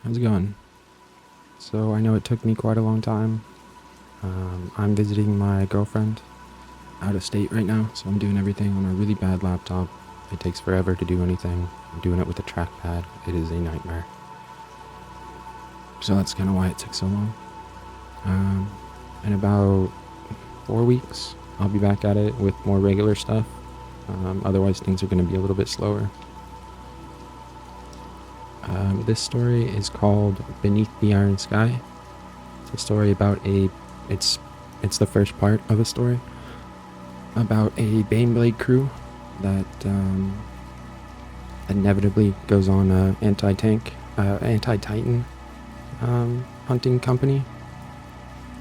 how's it going? So I know it took me quite a long time. I'm visiting my girlfriend out of state right now, so I'm doing everything on a really bad laptop. It takes forever to do anything. I'm doing it with a trackpad. It is a nightmare. So that's kind of why it took so long. In about 4 weeks, I'll be back at it with more regular stuff. Otherwise, things are going to be a little bit slower. This story is called Beneath the Iron Sky. It's a story about it's the first part of a story about a Baneblade crew that inevitably goes on a anti-Titan hunting company.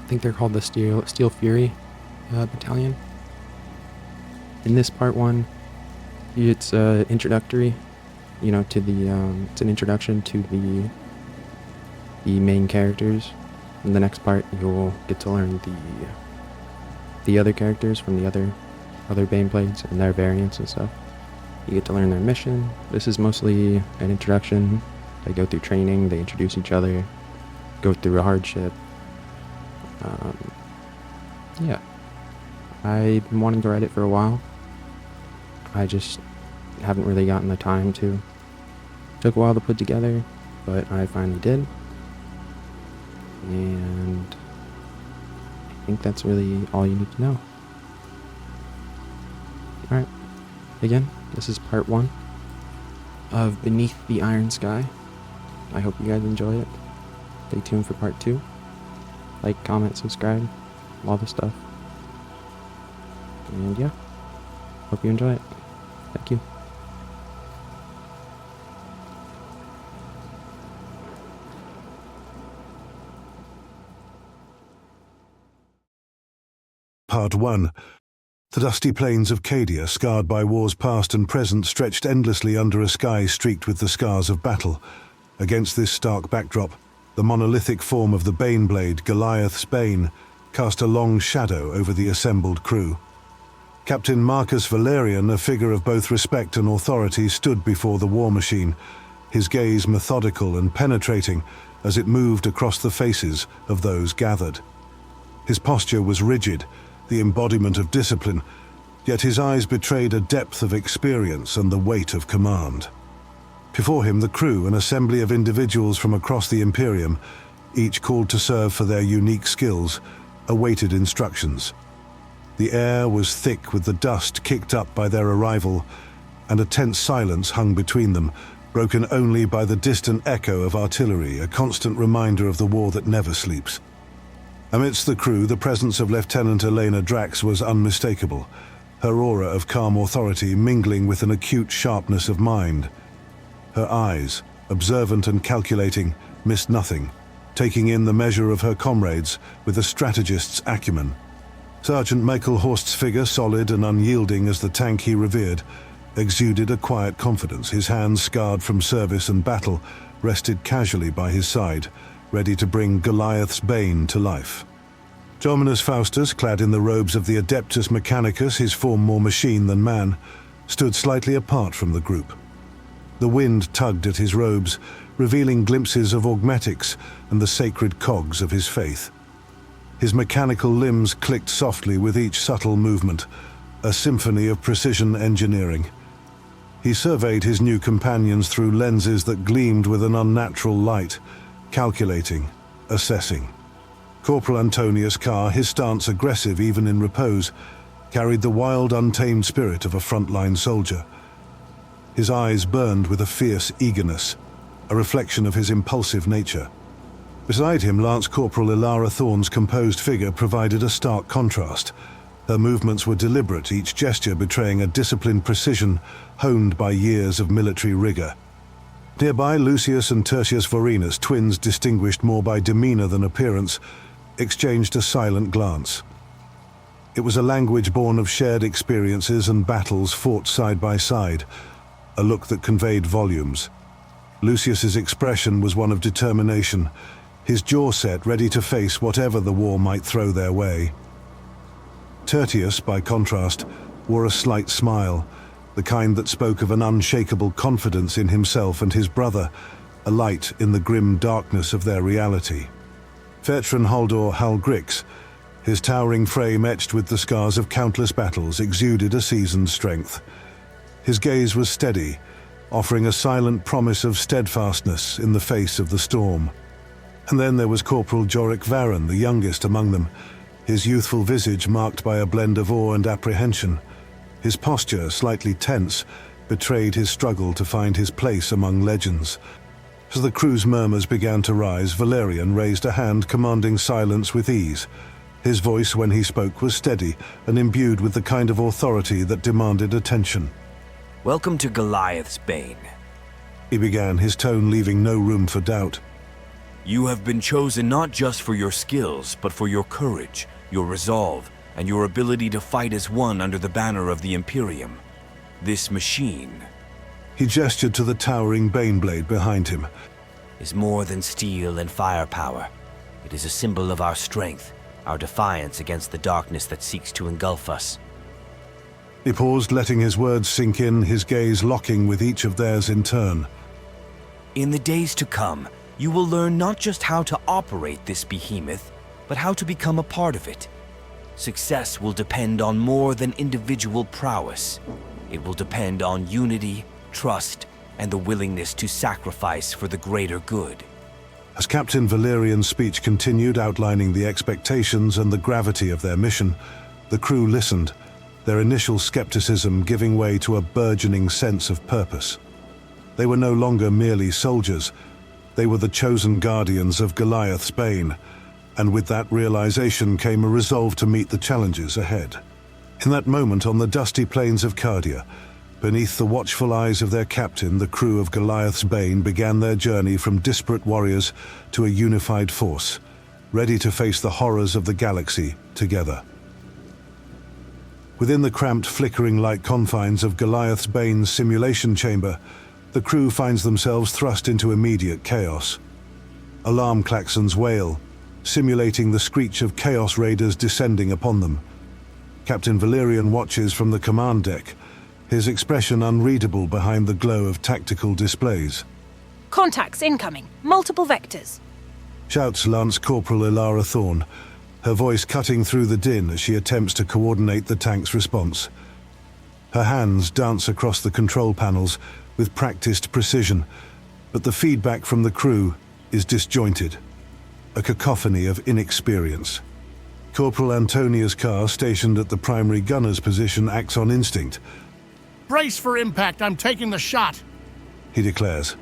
I think they're called the Steel Fury Battalion. In this part one, it's introductory, to the it's an introduction to the main characters. In the next part, you'll get to learn the other characters from the other Baneblades and their variants and stuff. You get to learn their mission. This is mostly an introduction. They go through training, they introduce each other, go through a hardship. Yeah. I've been wanting to write it for a while. I just haven't really gotten the time to. Took a while to put together, but I finally did. And I think that's really all you need to know. Alright. Again, this is part 1 of Beneath the Iron Sky. I hope you guys enjoy it. Stay tuned for part 2. Like, comment, subscribe, all the stuff. And yeah, hope you enjoy it. Thank you. Part 1. The dusty plains of Cadia, scarred by wars past and present, stretched endlessly under a sky streaked with the scars of battle. Against this stark backdrop, the monolithic form of the Baneblade, Goliath's Bane, cast a long shadow over the assembled crew. Captain Marcus Valyrian, a figure of both respect and authority, stood before the war machine, his gaze methodical and penetrating as it moved across the faces of those gathered. His posture was rigid, the embodiment of discipline, yet his eyes betrayed a depth of experience and the weight of command. Before him, the crew, an assembly of individuals from across the Imperium, each called to serve for their unique skills, awaited instructions. The air was thick with the dust kicked up by their arrival, and a tense silence hung between them, broken only by the distant echo of artillery, a constant reminder of the war that never sleeps. Amidst the crew, the presence of Lieutenant Elena Drax was unmistakable, her aura of calm authority mingling with an acute sharpness of mind. Her eyes, observant and calculating, missed nothing, taking in the measure of her comrades with a strategist's acumen. Sergeant Michael Horst's figure, solid and unyielding as the tank he revered, exuded a quiet confidence. His hands, scarred from service and battle, rested casually by his side, ready to bring Goliath's Bane to life. Dominus Faustus, clad in the robes of the Adeptus Mechanicus, his form more machine than man, stood slightly apart from the group. The wind tugged at his robes, revealing glimpses of augmetics and the sacred cogs of his faith. His mechanical limbs clicked softly with each subtle movement, a symphony of precision engineering. He surveyed his new companions through lenses that gleamed with an unnatural light, calculating, assessing. Corporal Antonius Carr, his stance aggressive even in repose, carried the wild, untamed spirit of a frontline soldier. His eyes burned with a fierce eagerness, a reflection of his impulsive nature. Beside him, Lance Corporal Ilara Thorne's composed figure provided a stark contrast. Her movements were deliberate, each gesture betraying a disciplined precision honed by years of military rigor. Nearby, Lucius and Tertius Vorenus, twins distinguished more by demeanor than appearance, exchanged a silent glance. It was a language born of shared experiences and battles fought side by side, a look that conveyed volumes. Lucius's expression was one of determination, his jaw set ready to face whatever the war might throw their way. Tertius, by contrast, wore a slight smile, the kind that spoke of an unshakable confidence in himself and his brother, a light in the grim darkness of their reality. Veteran Haldor Halgrix, his towering frame etched with the scars of countless battles, exuded a seasoned strength. His gaze was steady, offering a silent promise of steadfastness in the face of the storm. And then there was Corporal Jorik Varan, the youngest among them, his youthful visage marked by a blend of awe and apprehension. His posture, slightly tense, betrayed his struggle to find his place among legends. As the crew's murmurs began to rise, Valyrian raised a hand commanding silence with ease. His voice, when he spoke, was steady and imbued with the kind of authority that demanded attention. Welcome to Goliath's Bane. He began, his tone leaving no room for doubt. You have been chosen not just for your skills, but for your courage, your resolve, and your ability to fight as one under the banner of the Imperium. This machine He gestured to the towering Baneblade behind him. is more than steel and firepower. It is a symbol of our strength, our defiance against the darkness that seeks to engulf us. He paused, letting his words sink in, his gaze locking with each of theirs in turn. In the days to come, you will learn not just how to operate this behemoth, but how to become a part of it. Success will depend on more than individual prowess. It will depend on unity, trust, and the willingness to sacrifice for the greater good. As Captain Valyrian's speech continued, outlining the expectations and the gravity of their mission, the crew listened, their initial skepticism giving way to a burgeoning sense of purpose. They were no longer merely soldiers. They were the chosen guardians of Goliath's Bane, and with that realization came a resolve to meet the challenges ahead. In that moment, on the dusty plains of Cadia, beneath the watchful eyes of their captain, the crew of Goliath's Bane began their journey from disparate warriors to a unified force, ready to face the horrors of the galaxy together. Within the cramped, flickering light confines of Goliath's Bane's simulation chamber, the crew finds themselves thrust into immediate chaos. Alarm klaxons wail, simulating the screech of Chaos Raiders descending upon them. Captain Valyrian watches from the command deck, his expression unreadable behind the glow of tactical displays. Contacts incoming. Multiple vectors. Shouts Lance Corporal Ilara Thorne, her voice cutting through the din as she attempts to coordinate the tank's response. Her hands dance across the control panels with practiced precision, but the feedback from the crew is disjointed, a cacophony of inexperience. Corporal Antonia's car, stationed at the primary gunner's position, acts on instinct. Brace for impact, I'm taking the shot. He declares,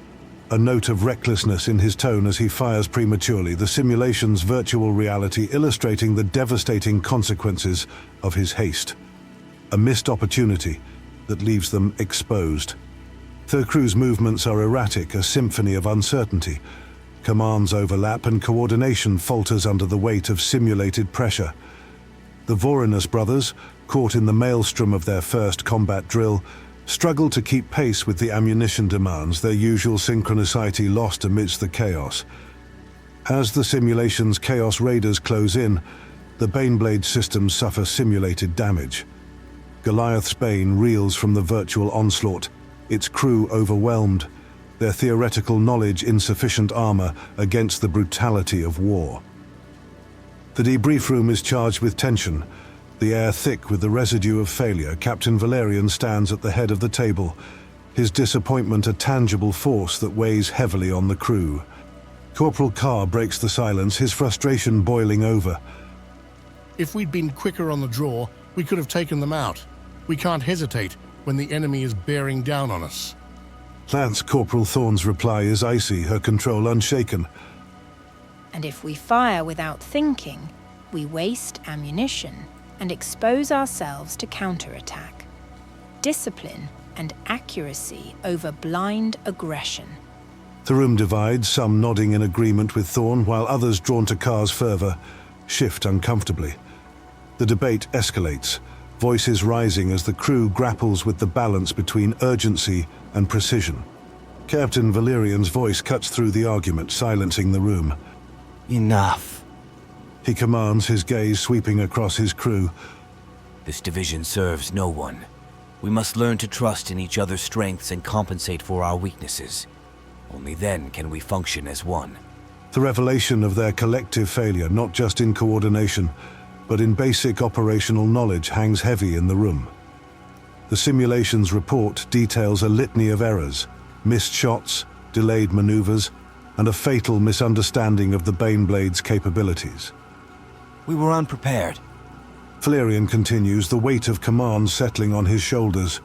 a note of recklessness in his tone as he fires prematurely, the simulation's virtual reality illustrating the devastating consequences of his haste. A missed opportunity that leaves them exposed. The crew's movements are erratic, a symphony of uncertainty. Commands overlap and coordination falters under the weight of simulated pressure. The Vorenus brothers, caught in the maelstrom of their first combat drill, struggle to keep pace with the ammunition demands, their usual synchronicity lost amidst the chaos. As the simulation's Chaos Raiders close in, the Baneblade systems suffer simulated damage. Goliath's Bane reels from the virtual onslaught, its crew overwhelmed, their theoretical knowledge insufficient armor against the brutality of war. The debrief room is charged with tension, the air thick with the residue of failure. Captain Valyrian stands at the head of the table, his disappointment a tangible force that weighs heavily on the crew. Corporal Carr breaks the silence, his frustration boiling over. If we'd been quicker on the draw, we could have taken them out. We can't hesitate when the enemy is bearing down on us. Lance Corporal Thorne's reply is icy, her control unshaken. And if we fire without thinking, we waste ammunition and expose ourselves to counterattack. Discipline and accuracy over blind aggression. The room divides, some nodding in agreement with Thorne, while others, drawn to Carr's fervor, shift uncomfortably. The debate escalates, voices rising as the crew grapples with the balance between urgency and precision. Captain Valyrian's voice cuts through the argument, silencing the room. Enough. He commands, his gaze sweeping across his crew. This division serves no one. We must learn to trust in each other's strengths and compensate for our weaknesses. Only then can we function as one. The revelation of their collective failure, not just in coordination, but in basic operational knowledge, hangs heavy in the room. The simulation's report details a litany of errors, missed shots, delayed maneuvers, and a fatal misunderstanding of the Baneblade's capabilities. We were unprepared. Valyrian continues, the weight of command settling on his shoulders.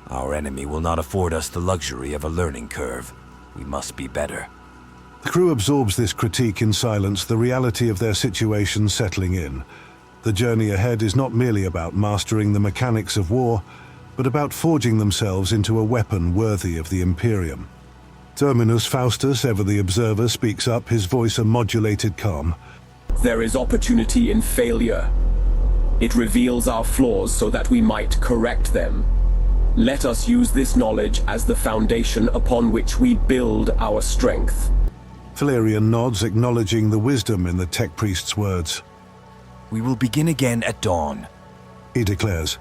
Our enemy will not afford us the luxury of a learning curve. We must be better. The crew absorbs this critique in silence, the reality of their situation settling in. The journey ahead is not merely about mastering the mechanics of war, but about forging themselves into a weapon worthy of the Imperium. Dominus Faustus, ever the observer, speaks up, his voice a modulated calm. There is opportunity in failure. It reveals our flaws so that we might correct them. Let us use this knowledge as the foundation upon which we build our strength. Valyrian nods, acknowledging the wisdom in the tech priest's words. We will begin again at dawn. He declares.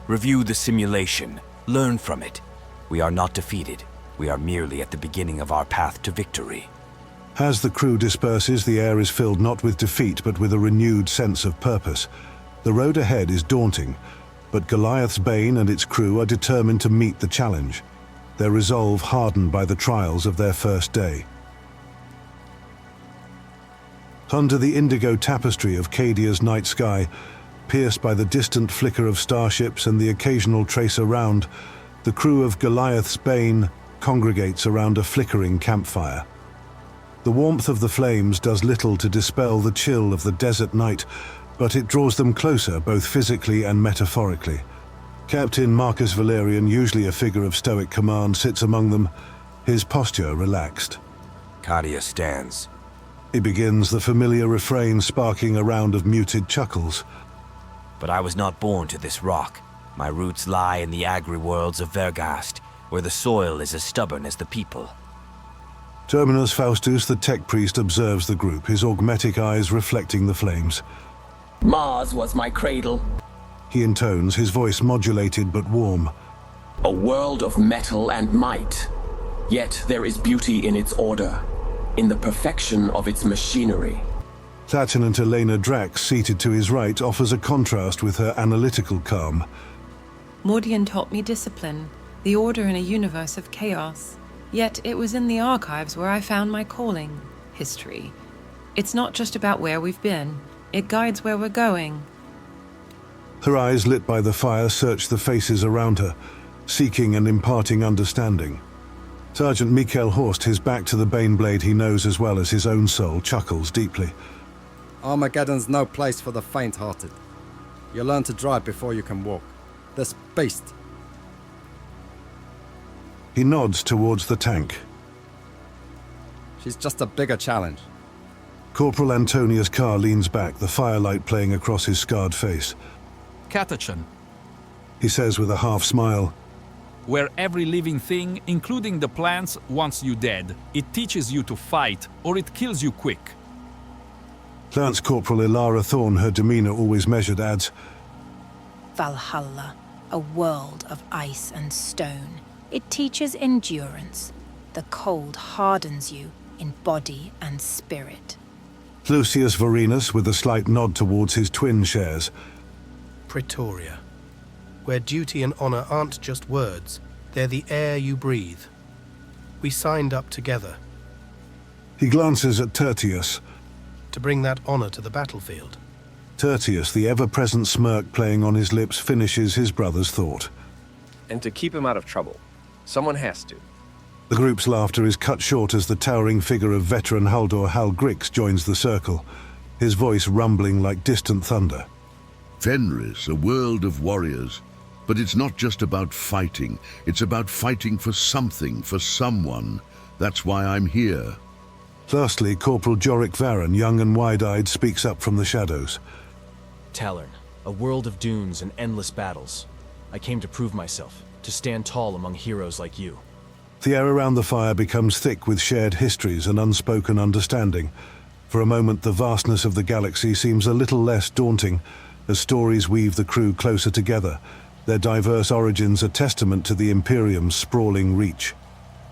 Review the simulation. Learn from it. We are not defeated. We are merely at the beginning of our path to victory. As the crew disperses, the air is filled not with defeat, but with a renewed sense of purpose. The road ahead is daunting, but Goliath's Bane and its crew are determined to meet the challenge, their resolve hardened by the trials of their first day. Under the indigo tapestry of Cadia's night sky, pierced by the distant flicker of starships and the occasional tracer round, the crew of Goliath's Bane congregates around a flickering campfire. The warmth of the flames does little to dispel the chill of the desert night, but it draws them closer both physically and metaphorically. Captain Marcus Valyrian, usually a figure of stoic command, sits among them, his posture relaxed. Cadia stands. He begins, the familiar refrain sparking a round of muted chuckles. But I was not born to this rock. My roots lie in the agri-worlds of Vergast, where the soil is as stubborn as the people. Dominus Faustus, the tech priest, observes the group, his augmetic eyes reflecting the flames. Mars was my cradle. He intones, his voice modulated but warm. A world of metal and might. Yet there is beauty in its order, in the perfection of its machinery. Lieutenant Elena Drax, seated to his right, offers a contrast with her analytical calm. Mordian taught me discipline, the order in a universe of chaos. Yet it was in the archives where I found my calling, history. It's not just about where we've been, it guides where we're going. Her eyes, lit by the fire, search the faces around her, seeking and imparting understanding. Sergeant Mikael Horst, his back to the Baneblade he knows as well as his own soul, chuckles deeply. Armageddon's no place for the faint-hearted. You learn to drive before you can walk. This beast. He nods towards the tank. She's just a bigger challenge. Corporal Antonius Carr leans back, the firelight playing across his scarred face. Catachan, He says with a half-smile. where every living thing, including the plants, wants you dead. It teaches you to fight, or it kills you quick. Lance Corporal Ilara Thorne, her demeanor always measured, adds, Valhalla, a world of ice and stone. It teaches endurance. The cold hardens you in body and spirit. Lucius Vorenus, with a slight nod towards his twin, shares. Pretoria, where duty and honor aren't just words, they're the air you breathe. We signed up together He glances at Tertius. to bring that honor to the battlefield. Tertius, the ever-present smirk playing on his lips, finishes his brother's thought. And to keep him out of trouble, someone has to. The group's laughter is cut short as the towering figure of veteran Haldor Hal Grix joins the circle, his voice rumbling like distant thunder. Fenris, a world of warriors. But it's not just about fighting. It's about fighting for something, for someone. That's why I'm here. Lastly, Corporal Jorik Varan, young and wide-eyed, speaks up from the shadows. Talern, a world of dunes and endless battles. I came to prove myself, to stand tall among heroes like you. The air around the fire becomes thick with shared histories and unspoken understanding. For a moment, the vastness of the galaxy seems a little less daunting, as stories weave the crew closer together, their diverse origins a testament to the Imperium's sprawling reach.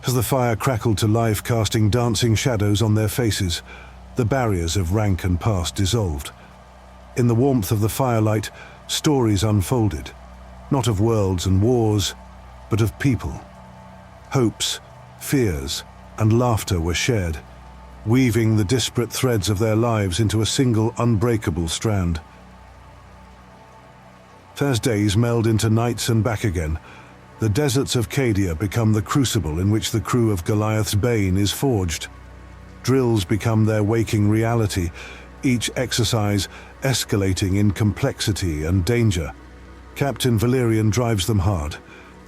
As the fire crackled to life, casting dancing shadows on their faces, the barriers of rank and past dissolved. In the warmth of the firelight, stories unfolded, not of worlds and wars, but of people. Hopes, fears, and laughter were shared, weaving the disparate threads of their lives into a single unbreakable strand. As days meld into nights and back again, the deserts of Cadia become the crucible in which the crew of Goliath's Bane is forged. Drills become their waking reality, each exercise escalating in complexity and danger. Captain Valyrian drives them hard,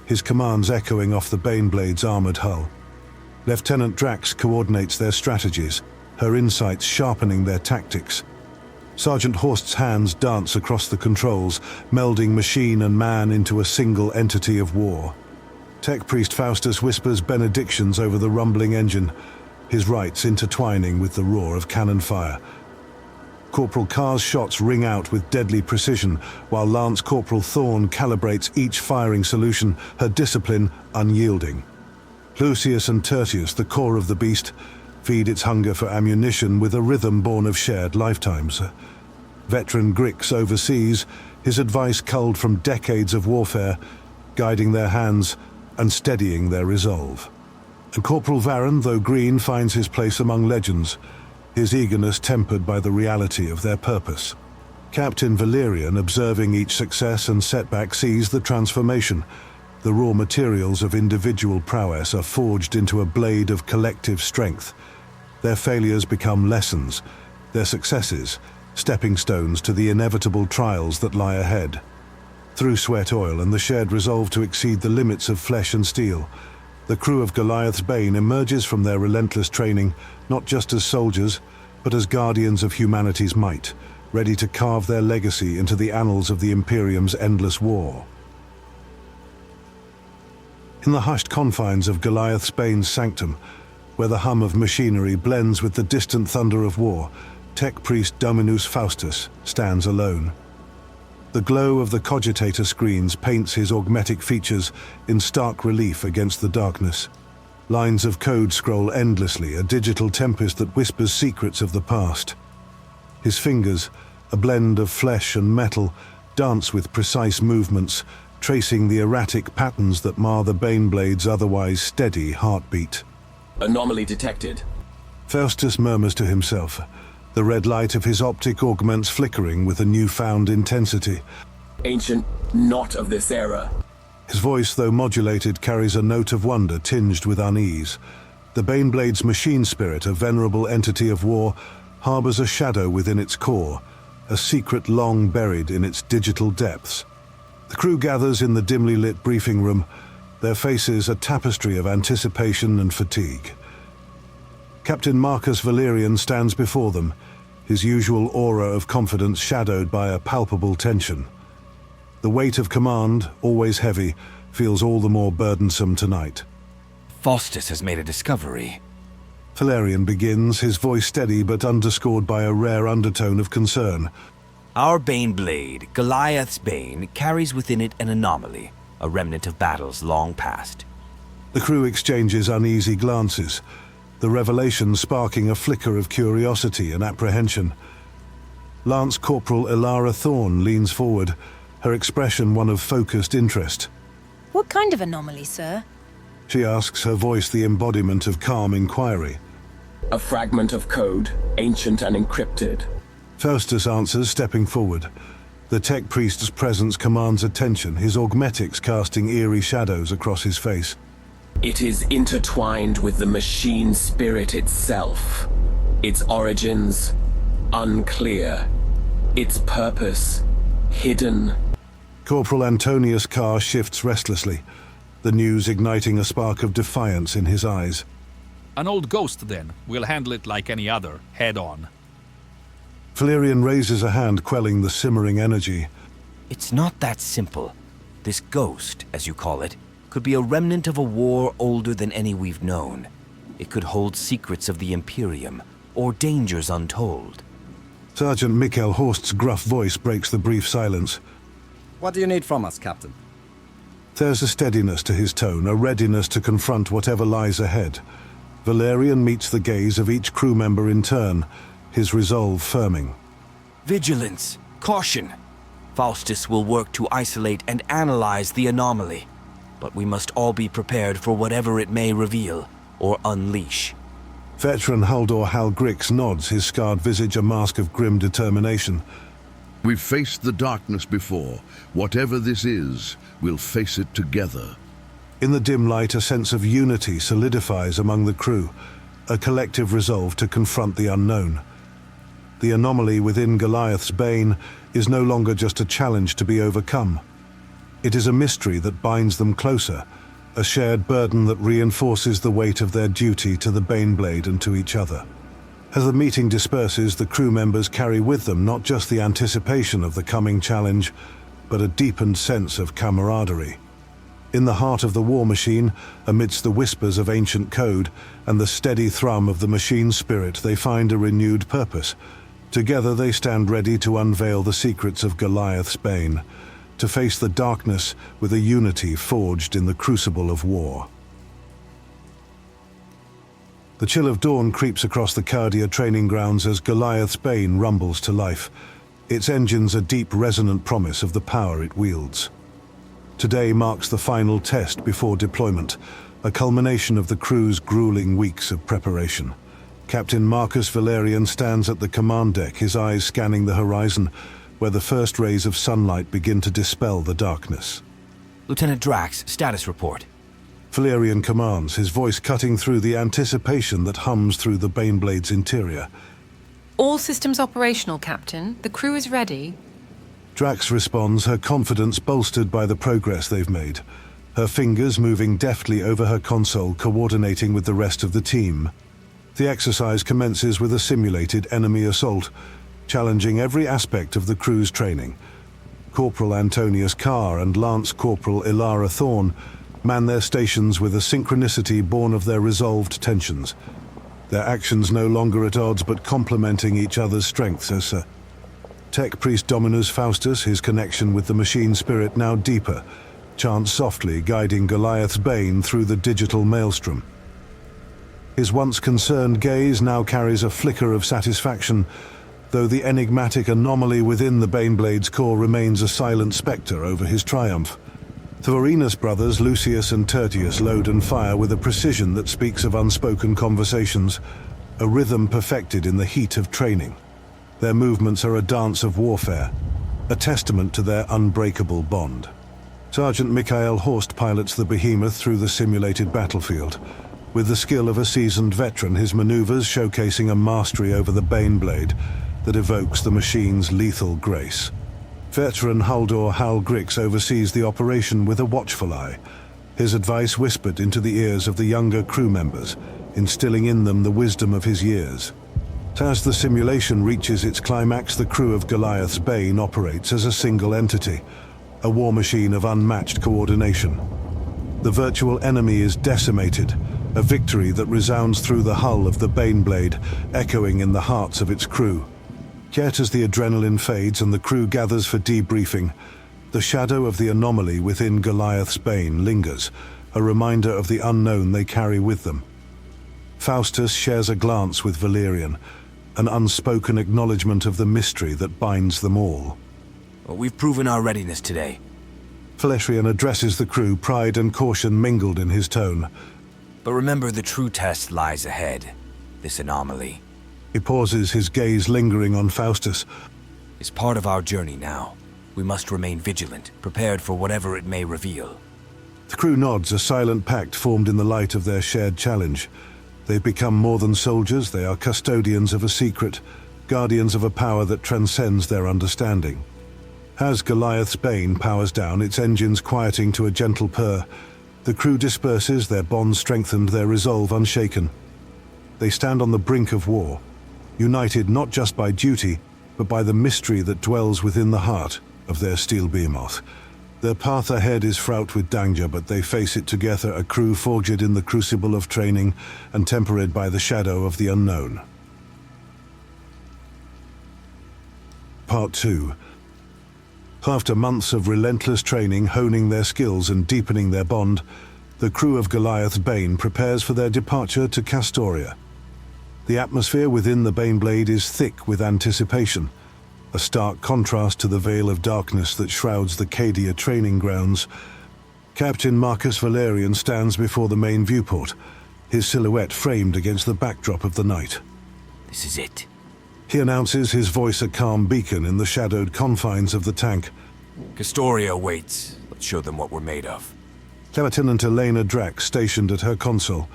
his commands echoing off the Baneblade's armored hull. Lieutenant Drax coordinates their strategies, her insights sharpening their tactics. Sergeant Horst's hands dance across the controls, melding machine and man into a single entity of war. Tech Priest Faustus whispers benedictions over the rumbling engine, his rites intertwining with the roar of cannon fire. Corporal Carr's shots ring out with deadly precision, while Lance Corporal Thorn calibrates each firing solution, her discipline unyielding. Lucius and Tertius, the core of the beast, feed its hunger for ammunition with a rhythm born of shared lifetimes. Veteran Grix oversees, his advice culled from decades of warfare, guiding their hands and steadying their resolve. And Corporal Varron, though green, finds his place among legends, his eagerness tempered by the reality of their purpose. Captain Valyrian, observing each success and setback, sees the transformation. The raw materials of individual prowess are forged into a blade of collective strength. Their failures become lessons, their successes stepping stones to the inevitable trials that lie ahead. Through sweat, oil, and the shared resolve to exceed the limits of flesh and steel, the crew of Goliath's Bane emerges from their relentless training not just as soldiers, but as guardians of humanity's might, ready to carve their legacy into the annals of the Imperium's endless war. In the hushed confines of Goliath's Bane's sanctum, where the hum of machinery blends with the distant thunder of war, Tech Priest Dominus Faustus stands alone. The glow of the cogitator screens paints his augmetic features in stark relief against the darkness. Lines of code scroll endlessly, a digital tempest that whispers secrets of the past. His fingers, a blend of flesh and metal, dance with precise movements, tracing the erratic patterns that mar the Baneblade's otherwise steady heartbeat. Anomaly detected. Faustus murmurs to himself, the red light of his optic augments flickering with a newfound intensity. Ancient, not of this era. His voice, though modulated, carries a note of wonder tinged with unease. The Baneblade's machine spirit, a venerable entity of war, harbors a shadow within its core, a secret long buried in its digital depths. The crew gathers in the dimly lit briefing room, their faces a tapestry of anticipation and fatigue. Captain Marcus Valyrian stands before them, his usual aura of confidence shadowed by a palpable tension. The weight of command, always heavy, feels all the more burdensome tonight. Faustus has made a discovery. Valyrian begins, his voice steady but underscored by a rare undertone of concern. Our Baneblade, Goliath's Bane, carries within it an anomaly, a remnant of battles long past. The crew exchanges uneasy glances, the revelation sparking a flicker of curiosity and apprehension. Lance Corporal Elara Thorn leans forward, her expression one of focused interest. What kind of anomaly, sir? She asks, her voice the embodiment of calm inquiry. A fragment of code, ancient and encrypted. Faustus answers, stepping forward. The Tech Priest's presence commands attention, his augmetics casting eerie shadows across his face. It is intertwined with the machine spirit itself. Its origins, unclear. Its purpose, hidden. Corporal Antonius Carr shifts restlessly, the news igniting a spark of defiance in his eyes. An old ghost, then. We'll handle it like any other, head on. Valyrian raises a hand, quelling the simmering energy. It's not that simple. This ghost, as you call it, could be a remnant of a war older than any we've known. It could hold secrets of the Imperium, or dangers untold. Sergeant Mikkel Horst's gruff voice breaks the brief silence. What do you need from us, Captain? There's a steadiness to his tone, a readiness to confront whatever lies ahead. Valyrian meets the gaze of each crew member in turn, his resolve firming. Vigilance, caution. Faustus will work to isolate and analyze the anomaly, but we must all be prepared for whatever it may reveal or unleash. Veteran Haldor Hal Grix nods, his scarred visage a mask of grim determination. We've faced the darkness before. Whatever this is, we'll face it together. In the dim light, a sense of unity solidifies among the crew, a collective resolve to confront the unknown. The anomaly within Goliath's Bane is no longer just a challenge to be overcome. It is a mystery that binds them closer, a shared burden that reinforces the weight of their duty to the Baneblade and to each other. As the meeting disperses, the crew members carry with them not just the anticipation of the coming challenge, but a deepened sense of camaraderie. In the heart of the war machine, amidst the whispers of ancient code and the steady thrum of the machine's spirit, they find a renewed purpose. Together they stand ready to unveil the secrets of Goliath's Bane, to face the darkness with a unity forged in the crucible of war. The chill of dawn creeps across the Cadia training grounds as Goliath's Bane rumbles to life, its engines a deep resonant promise of the power it wields. Today marks the final test before deployment, a culmination of the crew's grueling weeks of preparation. Captain Marcus Valyrian stands at the command deck, his eyes scanning the horizon, where the first rays of sunlight begin to dispel the darkness. Lieutenant Drax, status report. Valyrian commands, his voice cutting through the anticipation that hums through the Baneblade's interior. All systems operational, Captain. The crew is ready. Drax responds, her confidence bolstered by the progress they've made, her fingers moving deftly over her console, coordinating with the rest of the team. The exercise commences with a simulated enemy assault, challenging every aspect of the crew's training. Corporal Antonius Carr and Lance Corporal Ilara Thorne man their stations with a synchronicity born of their resolved tensions, their actions no longer at odds but complementing each other's strengths as Tech Priest Dominus Faustus, his connection with the machine spirit now deeper, chants softly, guiding Goliath's Bane through the digital maelstrom. His once concerned gaze now carries a flicker of satisfaction, though the enigmatic anomaly within the Baneblade's core remains a silent spectre over his triumph. The Vorenus brothers, Lucius and Tertius, load and fire with a precision that speaks of unspoken conversations, a rhythm perfected in the heat of training. Their movements are a dance of warfare, a testament to their unbreakable bond. Sergeant Mikhail Horst pilots the behemoth through the simulated battlefield. With the skill of a seasoned veteran, his maneuvers showcasing a mastery over the Baneblade that evokes the machine's lethal grace. Veteran Haldor Hal Grix oversees the operation with a watchful eye, his advice whispered into the ears of the younger crew members, instilling in them the wisdom of his years. As the simulation reaches its climax, the crew of Goliath's Bane operates as a single entity, a war machine of unmatched coordination. The virtual enemy is decimated, a victory that resounds through the hull of the Baneblade, echoing in the hearts of its crew. Yet as the adrenaline fades and the crew gathers for debriefing, the shadow of the anomaly within Goliath's Bane lingers, a reminder of the unknown they carry with them. Faustus shares a glance with Valyrian, an unspoken acknowledgement of the mystery that binds them all. Well, we've proven our readiness today. Valyrian addresses the crew, pride and caution mingled in his tone. But remember, the true test lies ahead. This anomaly. He pauses, his gaze lingering on Faustus. Is part of our journey now. We must remain vigilant, prepared for whatever it may reveal. The crew nods, a silent pact formed in the light of their shared challenge. They've become more than soldiers, they are custodians of a secret, guardians of a power that transcends their understanding. As Goliath's Bane powers down, its engines quieting to a gentle purr, the crew disperses, their bond strengthened, their resolve unshaken. They stand on the brink of war, united not just by duty, but by the mystery that dwells within the heart of their steel behemoth. Their path ahead is fraught with danger, but they face it together, a crew forged in the crucible of training and tempered by the shadow of the unknown. Part 2. After months of relentless training, honing their skills and deepening their bond, the crew of Goliath's Bane prepares for their departure to Castoria. The atmosphere within the Baneblade is thick with anticipation, a stark contrast to the veil of darkness that shrouds the Cadia training grounds. Captain Marcus Valyrian stands before the main viewport, his silhouette framed against the backdrop of the night. This is it. He announces, his voice a calm beacon in the shadowed confines of the tank. Castoria waits. Let's show them what we're made of. Lieutenant Elena Drax, stationed at her console,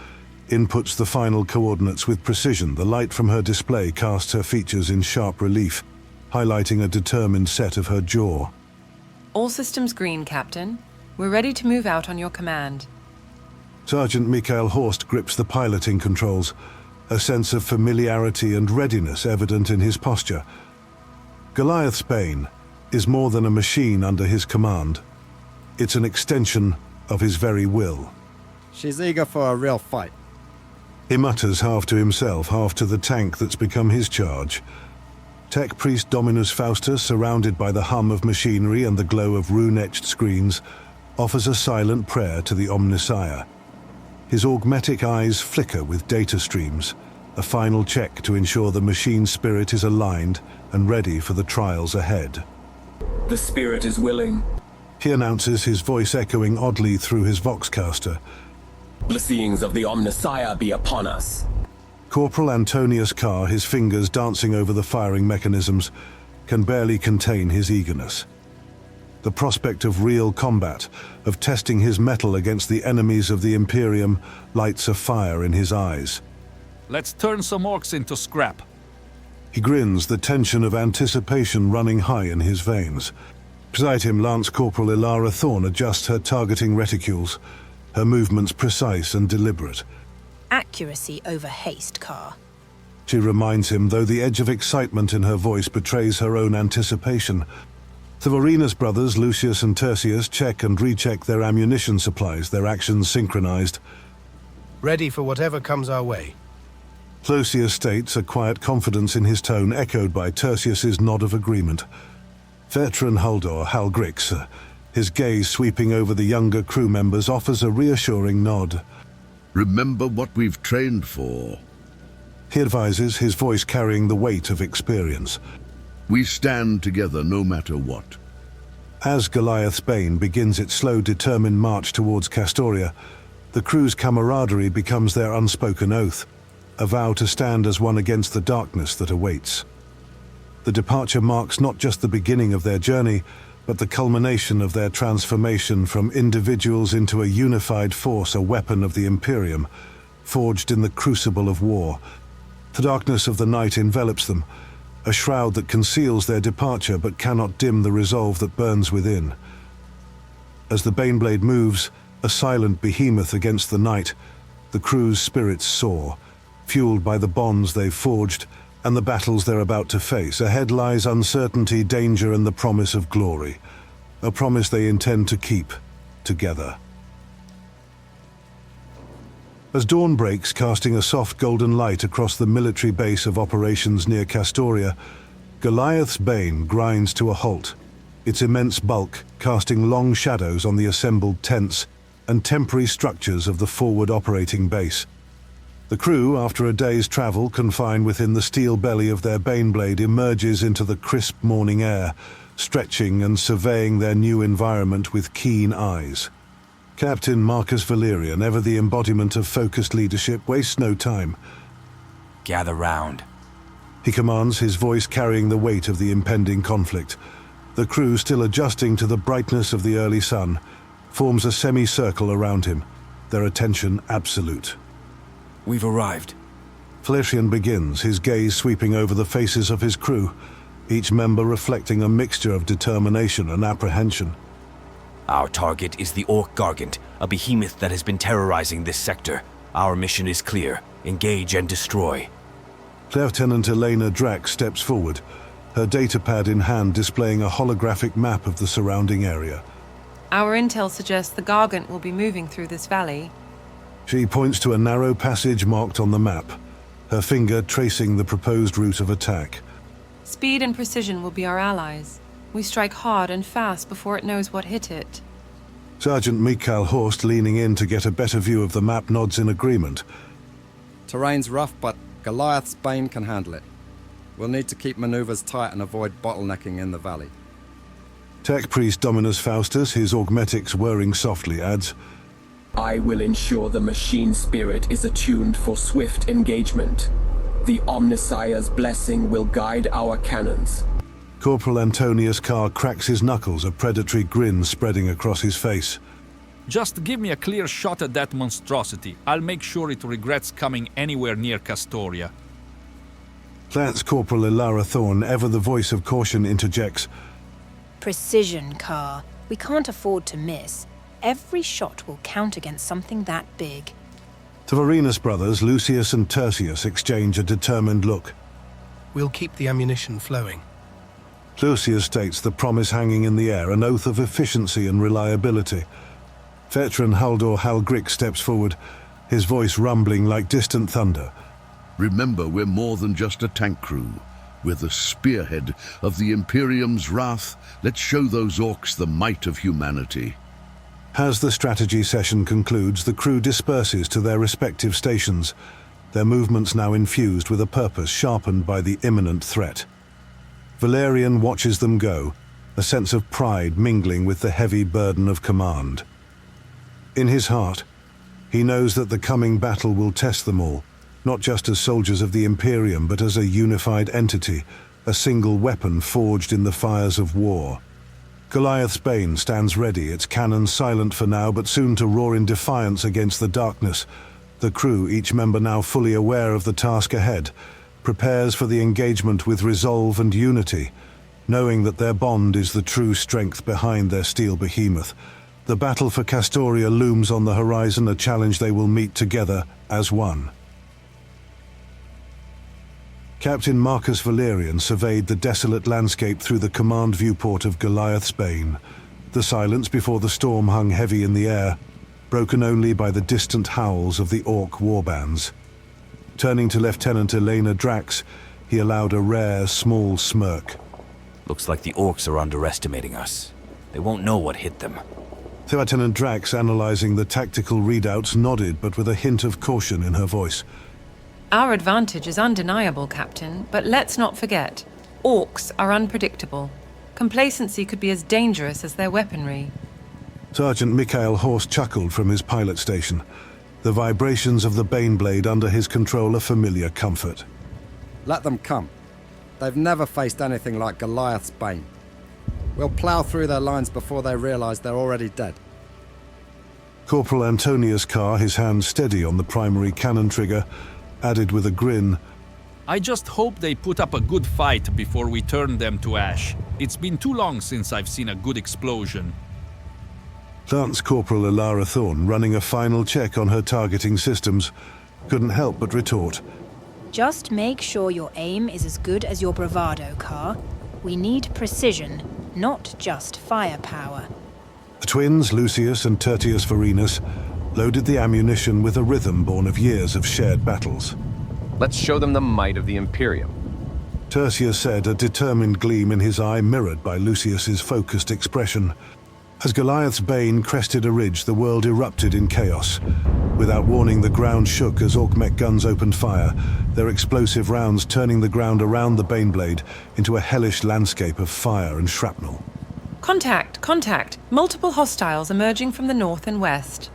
inputs the final coordinates with precision. The light from her display casts her features in sharp relief, highlighting a determined set of her jaw. All systems green, Captain. We're ready to move out on your command. Sergeant Mikael Horst grips the piloting controls, a sense of familiarity and readiness evident in his posture. Goliath's Bane is more than a machine under his command. It's an extension of his very will. She's eager for a real fight. He mutters, half to himself, half to the tank that's become his charge. Tech priest Dominus Faustus, surrounded by the hum of machinery and the glow of rune-etched screens, offers a silent prayer to the Omnissiah. His augmetic eyes flicker with data streams, a final check to ensure the machine spirit is aligned and ready for the trials ahead. The spirit is willing. He announces, his voice echoing oddly through his voxcaster. Blessings of the Omnissiah be upon us. Corporal Antonius Carr, his fingers dancing over the firing mechanisms, can barely contain his eagerness. The prospect of real combat, of testing his mettle against the enemies of the Imperium, lights a fire in his eyes. Let's turn some orcs into scrap. He grins, the tension of anticipation running high in his veins. Beside him, Lance Corporal Ilara Thorne adjusts her targeting reticules, her movements precise and deliberate. Accuracy over haste, Carr. She reminds him, though the edge of excitement in her voice betrays her own anticipation. The Vorenus brothers, Lucius and Tertius, check and recheck their ammunition supplies, their actions synchronized. Ready for whatever comes our way. Lucius states, a quiet confidence in his tone echoed by Tertius's nod of agreement. Veteran Huldor, Hal Grix, his gaze sweeping over the younger crew members, offers a reassuring nod. Remember what we've trained for. He advises, his voice carrying the weight of experience. We stand together no matter what. As Goliath's Bane begins its slow, determined march towards Castoria, the crew's camaraderie becomes their unspoken oath, a vow to stand as one against the darkness that awaits. The departure marks not just the beginning of their journey, but the culmination of their transformation from individuals into a unified force, a weapon of the Imperium, forged in the crucible of war. The darkness of the night envelops them, a shroud that conceals their departure but cannot dim the resolve that burns within. As the Baneblade moves, a silent behemoth against the night, the crew's spirits soar, fueled by the bonds they've forged and the battles they're about to face. Ahead lies uncertainty, danger, and the promise of glory, a promise they intend to keep together. As dawn breaks, casting a soft golden light across the military base of operations near Castoria, Goliath's Bane grinds to a halt, its immense bulk casting long shadows on the assembled tents and temporary structures of the forward operating base. The crew, after a day's travel confined within the steel belly of their Baneblade, emerges into the crisp morning air, stretching and surveying their new environment with keen eyes. Captain Marcus Valyrian, ever the embodiment of focused leadership, wastes no time. Gather round. He commands, his voice carrying the weight of the impending conflict. The crew, still adjusting to the brightness of the early sun, forms a semicircle around him, their attention absolute. We've arrived. Valyrian begins, his gaze sweeping over the faces of his crew, each member reflecting a mixture of determination and apprehension. Our target is the Orc Gargant, a behemoth that has been terrorizing this sector. Our mission is clear. Engage and destroy. Lieutenant Elena Drax steps forward, her datapad in hand displaying a holographic map of the surrounding area. Our intel suggests the Gargant will be moving through this valley. She points to a narrow passage marked on the map, her finger tracing the proposed route of attack. Speed and precision will be our allies. We strike hard and fast before it knows what hit it. Sergeant Mikael Horst, leaning in to get a better view of the map, nods in agreement. Terrain's rough, but Goliath's Bane can handle it. We'll need to keep maneuvers tight and avoid bottlenecking in the valley. Tech Priest Dominus Faustus, his augmetics whirring softly, adds, I will ensure the machine spirit is attuned for swift engagement. The Omnissiah's blessing will guide our cannons. Corporal Antonius Carr cracks his knuckles, a predatory grin spreading across his face. Just give me a clear shot at that monstrosity. I'll make sure it regrets coming anywhere near Castoria. Lance Corporal Ilara Thorne, ever the voice of caution, interjects, Precision, Carr. We can't afford to miss. Every shot will count against something that big. The Varinus brothers, Lucius and Tertius, exchange a determined look. We'll keep the ammunition flowing. Lucius states, the promise hanging in the air, an oath of efficiency and reliability. Veteran Haldor Halgrick steps forward, his voice rumbling like distant thunder. Remember, we're more than just a tank crew. We're the spearhead of the Imperium's wrath. Let's show those orcs the might of humanity. As the strategy session concludes, the crew disperses to their respective stations, their movements now infused with a purpose sharpened by the imminent threat. Valyrian watches them go, a sense of pride mingling with the heavy burden of command. In his heart, he knows that the coming battle will test them all, not just as soldiers of the Imperium, but as a unified entity, a single weapon forged in the fires of war. Goliath's Bane stands ready, its cannon silent for now, but soon to roar in defiance against the darkness. The crew, each member now fully aware of the task ahead, prepares for the engagement with resolve and unity, knowing that their bond is the true strength behind their steel behemoth. The battle for Castoria looms on the horizon, a challenge they will meet together as one. Captain Marcus Valyrian surveyed the desolate landscape through the command viewport of Goliath's Bane. The silence before the storm hung heavy in the air, broken only by the distant howls of the Orc warbands. Turning to Lieutenant Elena Drax, he allowed a rare, small smirk. Looks like the Orcs are underestimating us. They won't know what hit them. Lieutenant Drax, analyzing the tactical readouts, nodded, but with a hint of caution in her voice. Our advantage is undeniable, Captain, but let's not forget, Orcs are unpredictable. Complacency could be as dangerous as their weaponry. Sergeant Mikael Horst chuckled from his pilot station, the vibrations of the Baneblade under his control a familiar comfort. Let them come. They've never faced anything like Goliath's Bane. We'll plough through their lines before they realize they're already dead. Corporal Antonius Carr, his hand steady on the primary cannon trigger, added with a grin, I just hope they put up a good fight before we turn them to ash. It's been too long since I've seen a good explosion. Lance Corporal Ilara Thorne, running a final check on her targeting systems, couldn't help but retort. Just make sure your aim is as good as your bravado, Carr. We need precision, not just firepower. The twins, Lucius and Tertius Varinus, loaded the ammunition with a rhythm born of years of shared battles. Let's show them the might of the Imperium. Tertius said, a determined gleam in his eye mirrored by Lucius's focused expression. As Goliath's Bane crested a ridge, the world erupted in chaos. Without warning, the ground shook as Orc-mech guns opened fire, their explosive rounds turning the ground around the Baneblade into a hellish landscape of fire and shrapnel. Contact! Contact! Multiple hostiles emerging from the north and west.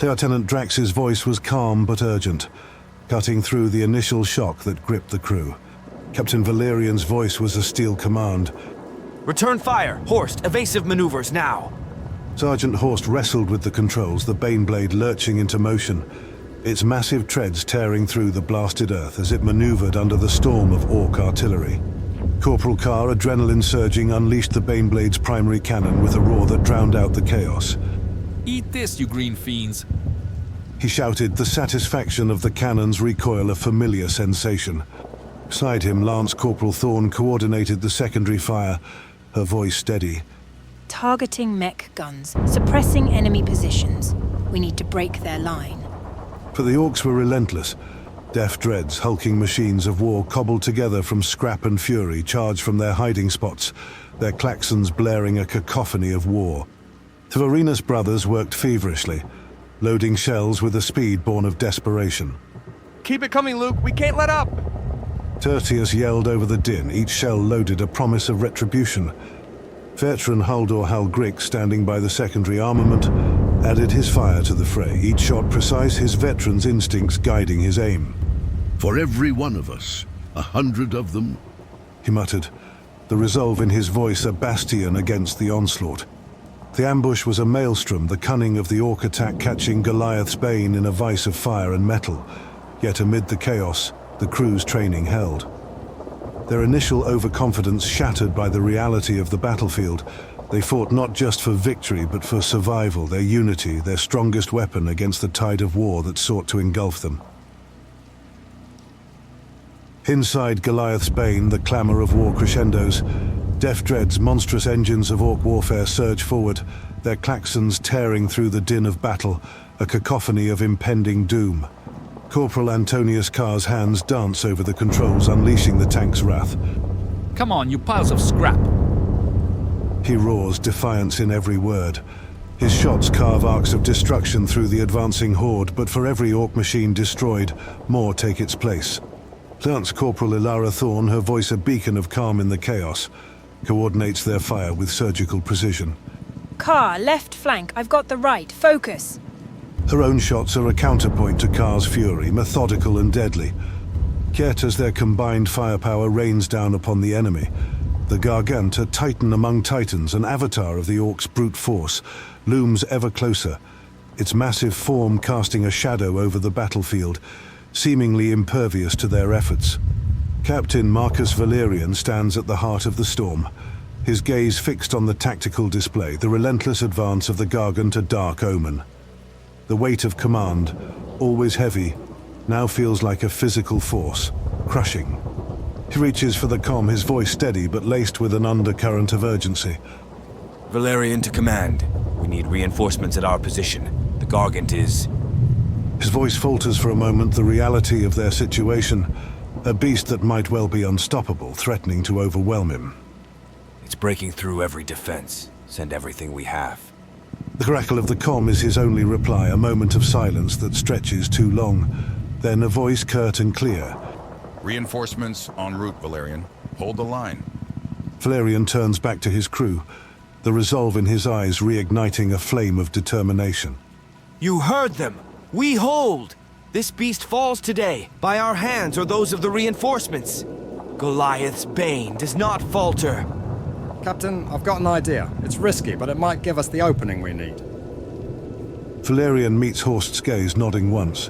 Lieutenant Drax's voice was calm but urgent, cutting through the initial shock that gripped the crew. Captain Valyrian's voice was a steel command. Return fire! Horst, evasive maneuvers now! Sergeant Horst wrestled with the controls, the Baneblade lurching into motion, its massive treads tearing through the blasted earth as it maneuvered under the storm of Orc artillery. Corporal Carr, adrenaline surging, unleashed the Baneblade's primary cannon with a roar that drowned out the chaos. Eat this, you green fiends! He shouted, the satisfaction of the cannon's recoil a familiar sensation. Beside him, Lance Corporal Thorne coordinated the secondary fire, her voice steady. Targeting mech guns, suppressing enemy positions. We need to break their line. For the Orcs were relentless. Deaf dreads, hulking machines of war cobbled together from scrap and fury, charge from their hiding spots, their klaxons blaring a cacophony of war. The Varinus brothers worked feverishly, loading shells with a speed born of desperation. Keep it coming, Luke. We can't let up. Tertius yelled over the din, each shell loaded a promise of retribution. Veteran Haldor Halgrick, standing by the secondary armament, added his fire to the fray, each shot precise, his veteran's instincts guiding his aim. For every one of us, 100 of them, he muttered, the resolve in his voice a bastion against the onslaught. The ambush was a maelstrom, the cunning of the Orc attack catching Goliath's Bane in a vice of fire and metal. Yet amid the chaos, the crew's training held. Their initial overconfidence shattered by the reality of the battlefield, they fought not just for victory but for survival, their unity, their strongest weapon against the tide of war that sought to engulf them. Inside Goliath's Bane, the clamour of war crescendos. Deaf Dread's monstrous engines of Orc warfare surge forward, their klaxons tearing through the din of battle, a cacophony of impending doom. Corporal Antonius Carr's hands dance over the controls, unleashing the tank's wrath. Come on, you piles of scrap! He roars, defiance in every word. His shots carve arcs of destruction through the advancing horde, but for every Orc machine destroyed, more take its place. Lance Corporal Ilara Thorn, her voice a beacon of calm in the chaos, coordinates their fire with surgical precision. Carr, left flank. I've got the right. Focus. Her own shots are a counterpoint to Carr's fury, methodical and deadly. Yet as their combined firepower rains down upon the enemy, the Gargant, a titan among titans, an avatar of the Orcs' brute force, looms ever closer, its massive form casting a shadow over the battlefield, seemingly impervious to their efforts. Captain Marcus Valyrian stands at the heart of the storm, his gaze fixed on the tactical display, the relentless advance of the Gargant a dark omen. The weight of command, always heavy, now feels like a physical force, crushing. He reaches for the comm, his voice steady but laced with an undercurrent of urgency. Valyrian to command. We need reinforcements at our position. The Gargant is... His voice falters for a moment, the reality of their situation. A beast that might well be unstoppable, threatening to overwhelm him. It's breaking through every defense. Send everything we have. The crackle of the comm is his only reply, a moment of silence that stretches too long. Then a voice curt and clear. Reinforcements en route, Valyrian. Hold the line. Valyrian turns back to his crew, the resolve in his eyes reigniting a flame of determination. You heard them! We hold! This beast falls today, by our hands or those of the reinforcements. Goliath's Bane does not falter. Captain, I've got an idea. It's risky, but it might give us the opening we need. Valyrian meets Horst's gaze, nodding once.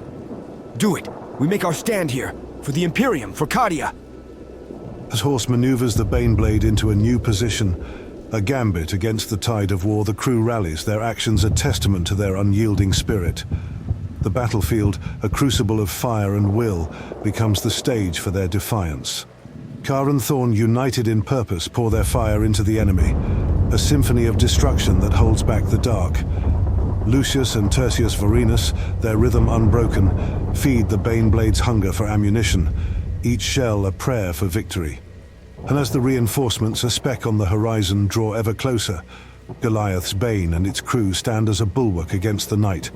Do it! We make our stand here. For the Imperium, for Cadia. As Horst maneuvers the Baneblade into a new position, a gambit against the tide of war, the crew rallies, their actions a testament to their unyielding spirit. The battlefield, a crucible of fire and will, becomes the stage for their defiance. Carr and Thorn, united in purpose, pour their fire into the enemy, a symphony of destruction that holds back the dark. Lucius and Tertius Varinus, their rhythm unbroken, feed the Baneblade's hunger for ammunition, each shell a prayer for victory. And as the reinforcements, a speck on the horizon, draw ever closer, Goliath's Bane and its crew stand as a bulwark against the night,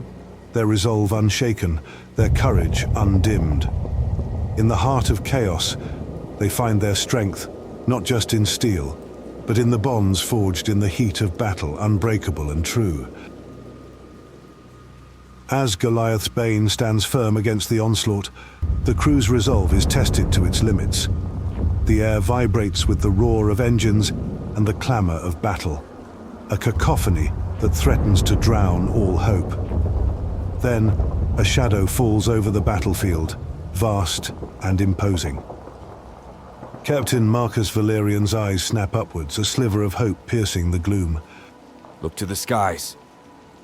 their resolve unshaken, their courage undimmed. In the heart of chaos, they find their strength, not just in steel, but in the bonds forged in the heat of battle, unbreakable and true. As Goliath's Bane stands firm against the onslaught, the crew's resolve is tested to its limits. The air vibrates with the roar of engines and the clamor of battle, a cacophony that threatens to drown all hope. Then, a shadow falls over the battlefield, vast and imposing. Captain Marcus Valyrian's eyes snap upwards, a sliver of hope piercing the gloom. Look to the skies.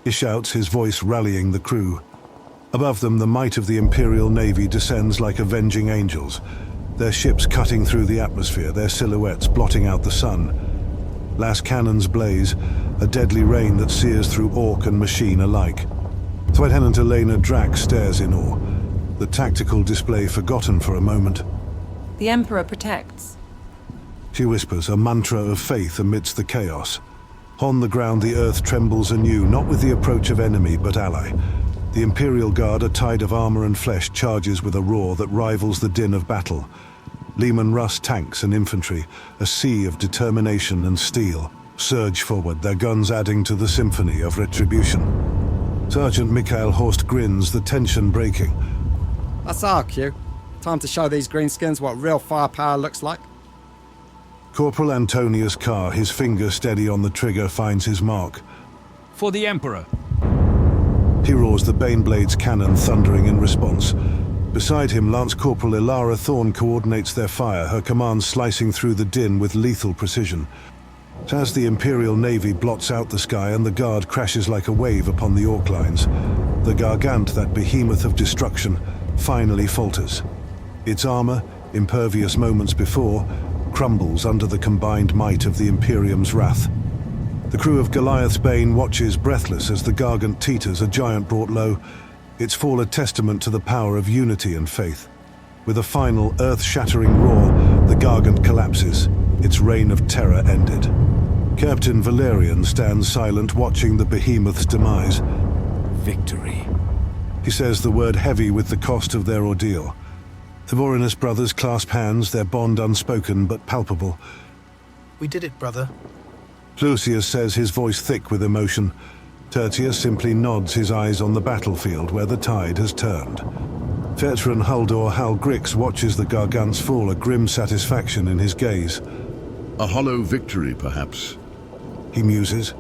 He shouts, his voice rallying the crew. Above them, the might of the Imperial Navy descends like avenging angels, their ships cutting through the atmosphere, their silhouettes blotting out the sun. Las cannons blaze, a deadly rain that sears through Orc and machine alike. Lieutenant Elena Drax stares in awe. the tactical display forgotten for a moment. The Emperor protects. She whispers a mantra of faith amidst the chaos. On the ground, the earth trembles anew, not with the approach of enemy, but ally. The Imperial Guard, a tide of armor and flesh, charges with a roar that rivals the din of battle. Lehman Russ tanks and infantry, a sea of determination and steel, surge forward, their guns adding to the symphony of retribution. Sergeant Mikhail Horst grins, the tension breaking. That's our cue. Time to show these greenskins what real firepower looks like. Corporal Antonius Carr, his finger steady on the trigger, finds his mark. For the Emperor. He roars, the Baneblade's cannon thundering in response. Beside him, Lance Corporal Ilara Thorne coordinates their fire, her command slicing through the din with lethal precision. As the Imperial Navy blots out the sky and the Guard crashes like a wave upon the Orc lines, the Gargant, that behemoth of destruction, finally falters. Its armor, impervious moments before, crumbles under the combined might of the Imperium's wrath. The crew of Goliath's Bane watches breathless as the Gargant teeters, a giant brought low, its fall a testament to the power of unity and faith. With a final earth-shattering roar, the Gargant collapses, its reign of terror ended. Captain Valyrian stands silent, watching the behemoth's demise. Victory. He says the word heavy with the cost of their ordeal. The Vorenus brothers clasp hands, their bond unspoken but palpable. We did it, brother. Lucius says, his voice thick with emotion. Tertius simply nods, his eyes on the battlefield where the tide has turned. Veteran Huldor Hal Grix watches the Gargants fall, a grim satisfaction in his gaze. A hollow victory, perhaps. He muses.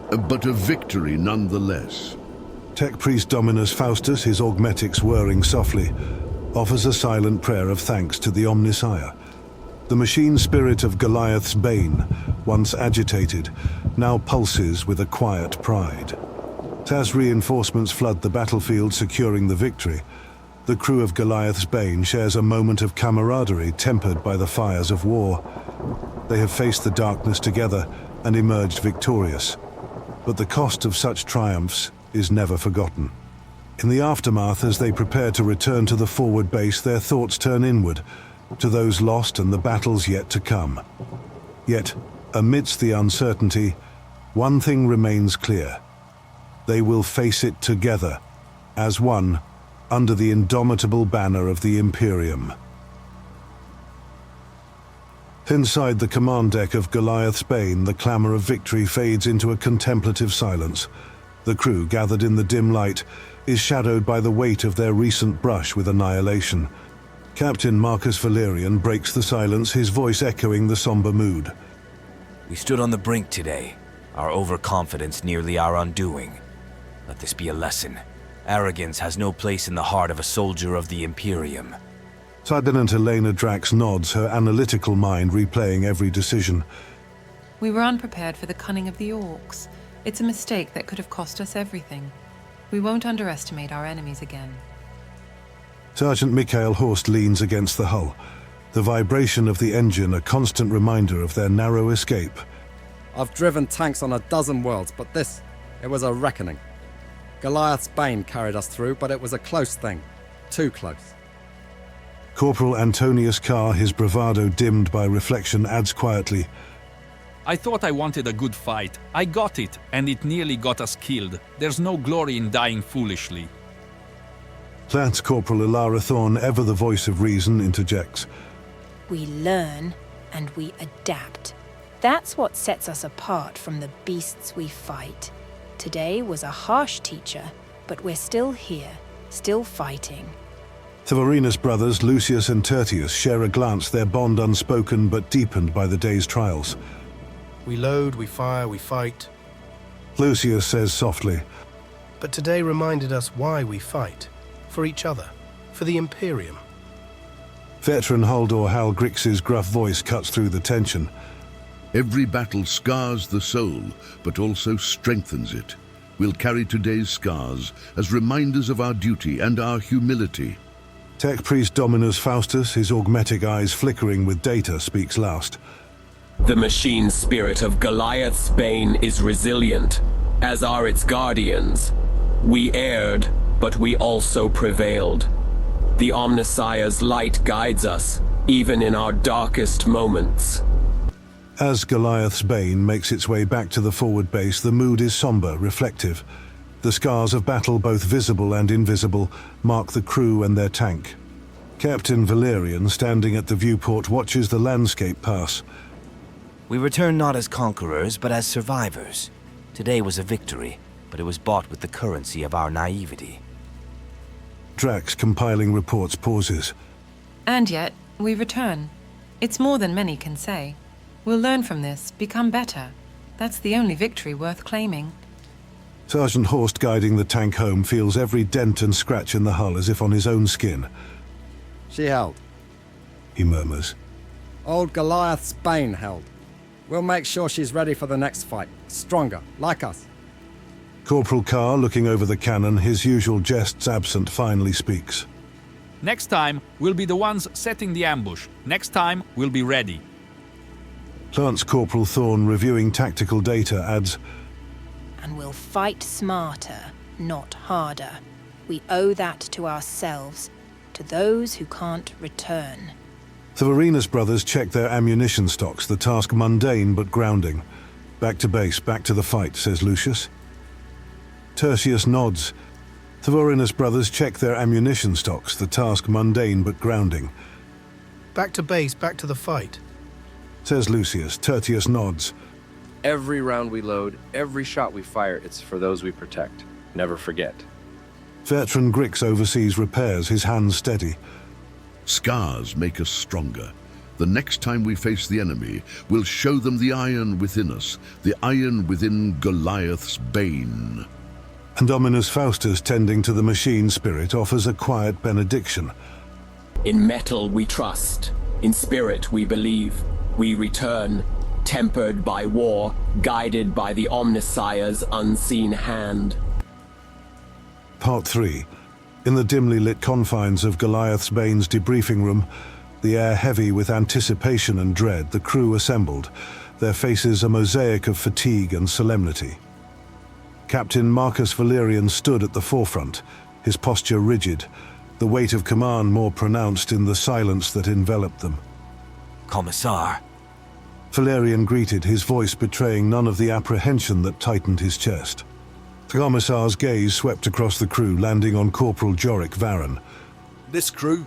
But a victory nonetheless. Tech Priest Dominus Faustus, his augmetics whirring softly, offers a silent prayer of thanks to the Omnisire. The machine spirit of Goliath's Bane, once agitated, now pulses with a quiet pride. As reinforcements flood the battlefield, securing the victory, the crew of Goliath's Bane shares a moment of camaraderie tempered by the fires of war. They have faced the darkness together and emerged victorious. But the cost of such triumphs is never forgotten. In the aftermath, as they prepare to return to the forward base, their thoughts turn inward, to those lost and the battles yet to come. Yet, amidst the uncertainty, one thing remains clear. They will face it together, as one, under the indomitable banner of the Imperium. Inside the command deck of Goliath's Bane, the clamor of victory fades into a contemplative silence. The crew, gathered in the dim light, is shadowed by the weight of their recent brush with annihilation. Captain Marcus Valyrian breaks the silence, his voice echoing the somber mood. We stood on the brink today, our overconfidence nearly our undoing. Let this be a lesson. Arrogance has no place in the heart of a soldier of the Imperium. Lieutenant Elena Drax nods, her analytical mind replaying every decision. We were unprepared for the cunning of the Orcs. It's a mistake that could have cost us everything. We won't underestimate our enemies again. Sergeant Mikhail Horst leans against the hull, the vibration of the engine a constant reminder of their narrow escape. I've driven tanks on a dozen worlds, but this, it was a reckoning. Goliath's Bane carried us through, but it was a close thing. Too close. Corporal Antonius Carr, his bravado dimmed by reflection, adds quietly, I thought I wanted a good fight. I got it, and it nearly got us killed. There's no glory in dying foolishly. Lance Corporal Ilara Thorne, ever the voice of reason, interjects. We learn and we adapt. That's what sets us apart from the beasts we fight. Today was a harsh teacher, but we're still here, still fighting. The Vorenus brothers, Lucius and Tertius, share a glance, their bond unspoken but deepened by the day's trials. We load, we fire, we fight. Lucius says softly, But today reminded us why we fight. For each other. For the Imperium. Veteran Huldor Hal Grix's gruff voice cuts through the tension. Every battle scars the soul, but also strengthens it. We'll carry today's scars as reminders of our duty and our humility. Tech Priest Dominus Faustus, his augmetic eyes flickering with data, speaks last. The machine spirit of Goliath's Bane is resilient, as are its guardians. We erred, but we also prevailed. The Omnissiah's light guides us, even in our darkest moments. As Goliath's Bane makes its way back to the forward base, the mood is somber, reflective. The scars of battle, both visible and invisible, mark the crew and their tank. Captain Valyrian, standing at the viewport, watches the landscape pass. We return not as conquerors, but as survivors. Today was a victory, but it was bought with the currency of our naivety. Drax, compiling reports, pauses. And yet, we return. It's more than many can say. We'll learn from this, become better. That's the only victory worth claiming. Sergeant Horst, guiding the tank home, feels every dent and scratch in the hull as if on his own skin. She held. He murmurs. Old Goliath's Bane held. We'll make sure she's ready for the next fight. Stronger, like us. Corporal Carr, looking over the cannon, his usual jests absent, finally speaks. Next time, we'll be the ones setting the ambush. Next time, we'll be ready. Lance Corporal Thorne, reviewing tactical data, adds, And we'll fight smarter, not harder. We owe that to ourselves, to those who can't return. The Varenus brothers check their ammunition stocks, the task mundane but grounding. Back to base, back to the fight, says Lucius. Tertius nods. The Varenus brothers check their ammunition stocks, the task mundane but grounding. Back to base, back to the fight, says Lucius. Tertius nods. Every round we load, every shot we fire, it's for those we protect. Never forget. Veteran Grix oversees repairs, his hands steady. Scars make us stronger. The next time we face the enemy, we'll show them the iron within us, the iron within Goliath's Bane. And Dominus Faustus, tending to the machine spirit, offers a quiet benediction. In metal we trust, in spirit we believe. We return, tempered by war, guided by the Omnissiah's unseen hand. Part 3. In the dimly lit confines of Goliath's Bane's debriefing room, the air heavy with anticipation and dread, the crew assembled, their faces a mosaic of fatigue and solemnity. Captain Marcus Valyrian stood at the forefront, his posture rigid, the weight of command more pronounced in the silence that enveloped them. Commissar. Valyrian greeted, his voice betraying none of the apprehension that tightened his chest. The Commissar's gaze swept across the crew, landing on Corporal Jorik Varan. This crew,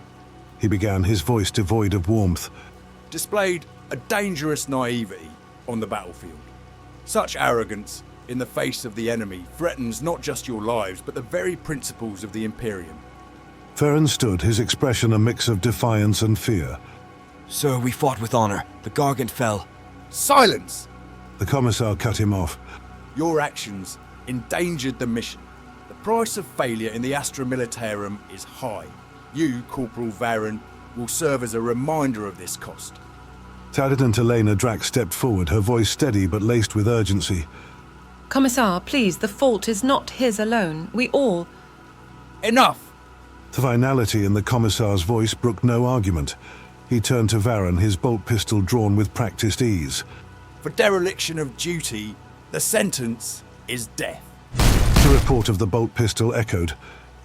he began, his voice devoid of warmth, displayed a dangerous naivety on the battlefield. Such arrogance in the face of the enemy threatens not just your lives, but the very principles of the Imperium. Varan stood, his expression a mix of defiance and fear. Sir, we fought with honor. The Gargant fell. Silence! The Commissar cut him off. Your actions endangered the mission. The price of failure in the Astra Militarum is high. You, Corporal Varan, will serve as a reminder of this cost. Sergeant Elena Drax stepped forward, her voice steady but laced with urgency. Commissar, please, the fault is not his alone. We all... Enough! The finality in the Commissar's voice brooked no argument. He turned to Varan, his bolt pistol drawn with practiced ease. For dereliction of duty, the sentence is death. The report of the bolt pistol echoed,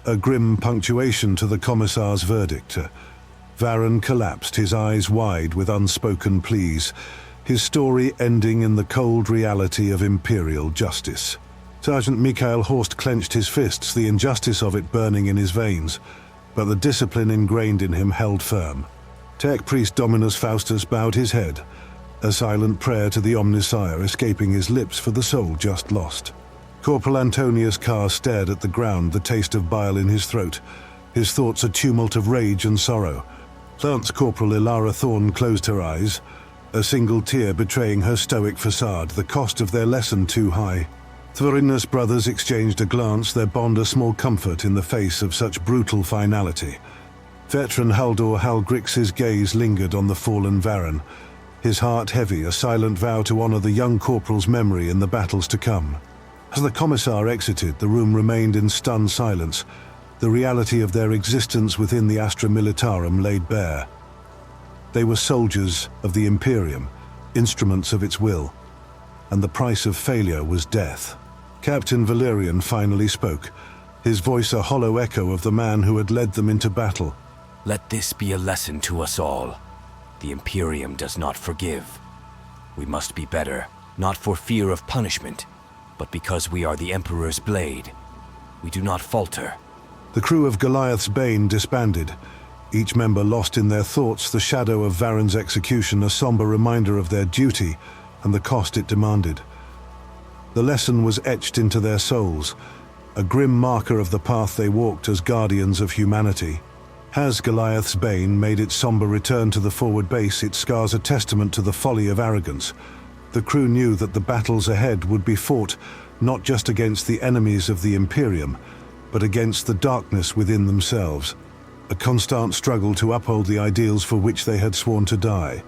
a grim punctuation to the Commissar's verdict. Varan collapsed, his eyes wide with unspoken pleas, his story ending in the cold reality of Imperial justice. Sergeant Mikhail Horst clenched his fists, the injustice of it burning in his veins, but the discipline ingrained in him held firm. Tech Priest Dominus Faustus bowed his head, a silent prayer to the Omnissiah escaping his lips for the soul just lost. Corporal Antonius Carr stared at the ground, the taste of bile in his throat, his thoughts a tumult of rage and sorrow. Lance Corporal Ilara Thorne closed her eyes, a single tear betraying her stoic facade, the cost of their lesson too high. The Varenus brothers exchanged a glance, their bond a small comfort in the face of such brutal finality. Veteran Haldor Hal Grix's gaze lingered on the fallen Varan, his heart heavy, a silent vow to honor the young corporal's memory in the battles to come. As the Commissar exited, the room remained in stunned silence, the reality of their existence within the Astra Militarum laid bare. They were soldiers of the Imperium, instruments of its will, and the price of failure was death. Captain Valyrian finally spoke, his voice a hollow echo of the man who had led them into battle. Let this be a lesson to us all. The Imperium does not forgive. We must be better, not for fear of punishment, but because we are the Emperor's blade. We do not falter. The crew of Goliath's Bane disbanded. Each member lost in their thoughts the shadow of Varen's execution, a somber reminder of their duty and the cost it demanded. The lesson was etched into their souls, a grim marker of the path they walked as guardians of humanity. As Goliath's Bane made its somber return to the forward base, its scars a testament to the folly of arrogance. The crew knew that the battles ahead would be fought not just against the enemies of the Imperium, but against the darkness within themselves, a constant struggle to uphold the ideals for which they had sworn to die.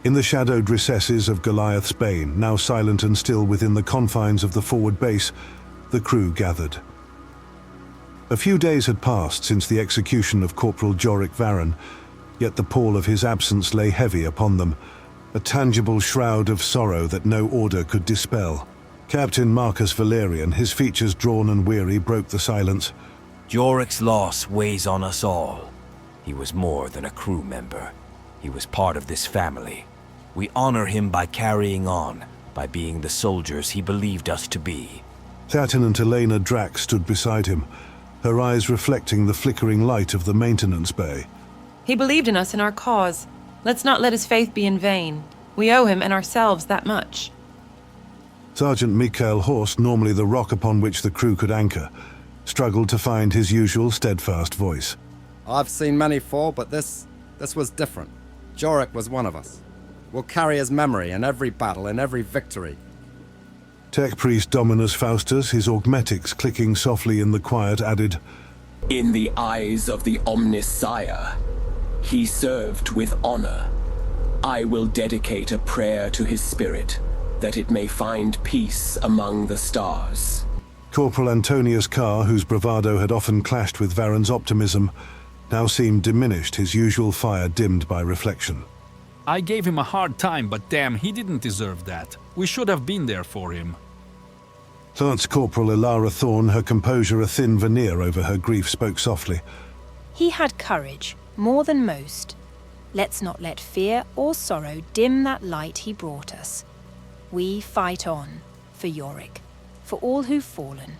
In the shadowed recesses of Goliath's Bane, now silent and still within the confines of the forward base, the crew gathered. A few days had passed since the execution of Corporal Jorek Varen, yet the pall of his absence lay heavy upon them, a tangible shroud of sorrow that no order could dispel. Captain Marcus Valyrian, his features drawn and weary, broke the silence. Jorek's loss weighs on us all. He was more than a crew member. He was part of this family. We honor him by carrying on, by being the soldiers he believed us to be. Lieutenant Elena Drax stood beside him, her eyes reflecting the flickering light of the maintenance bay. He believed in us and our cause. Let's not let his faith be in vain. We owe him and ourselves that much. Sergeant Mikael Horst, normally the rock upon which the crew could anchor, struggled to find his usual steadfast voice. I've seen many fall, but this was different. Jorek was one of us. We'll carry his memory in every battle, in every victory. Tech priest Dominus Faustus, his augmetics clicking softly in the quiet, added, In the eyes of the Omnissiah, he served with honor. I will dedicate a prayer to his spirit, that it may find peace among the stars. Corporal Antonius Carr, whose bravado had often clashed with Varen's optimism, now seemed diminished, his usual fire dimmed by reflection. I gave him a hard time, but damn, he didn't deserve that. We should have been there for him. Lance Corporal Ilara Thorne, her composure a thin veneer over her grief, spoke softly. He had courage, more than most. Let's not let fear or sorrow dim that light he brought us. We fight on, for Yorick, for all who've fallen.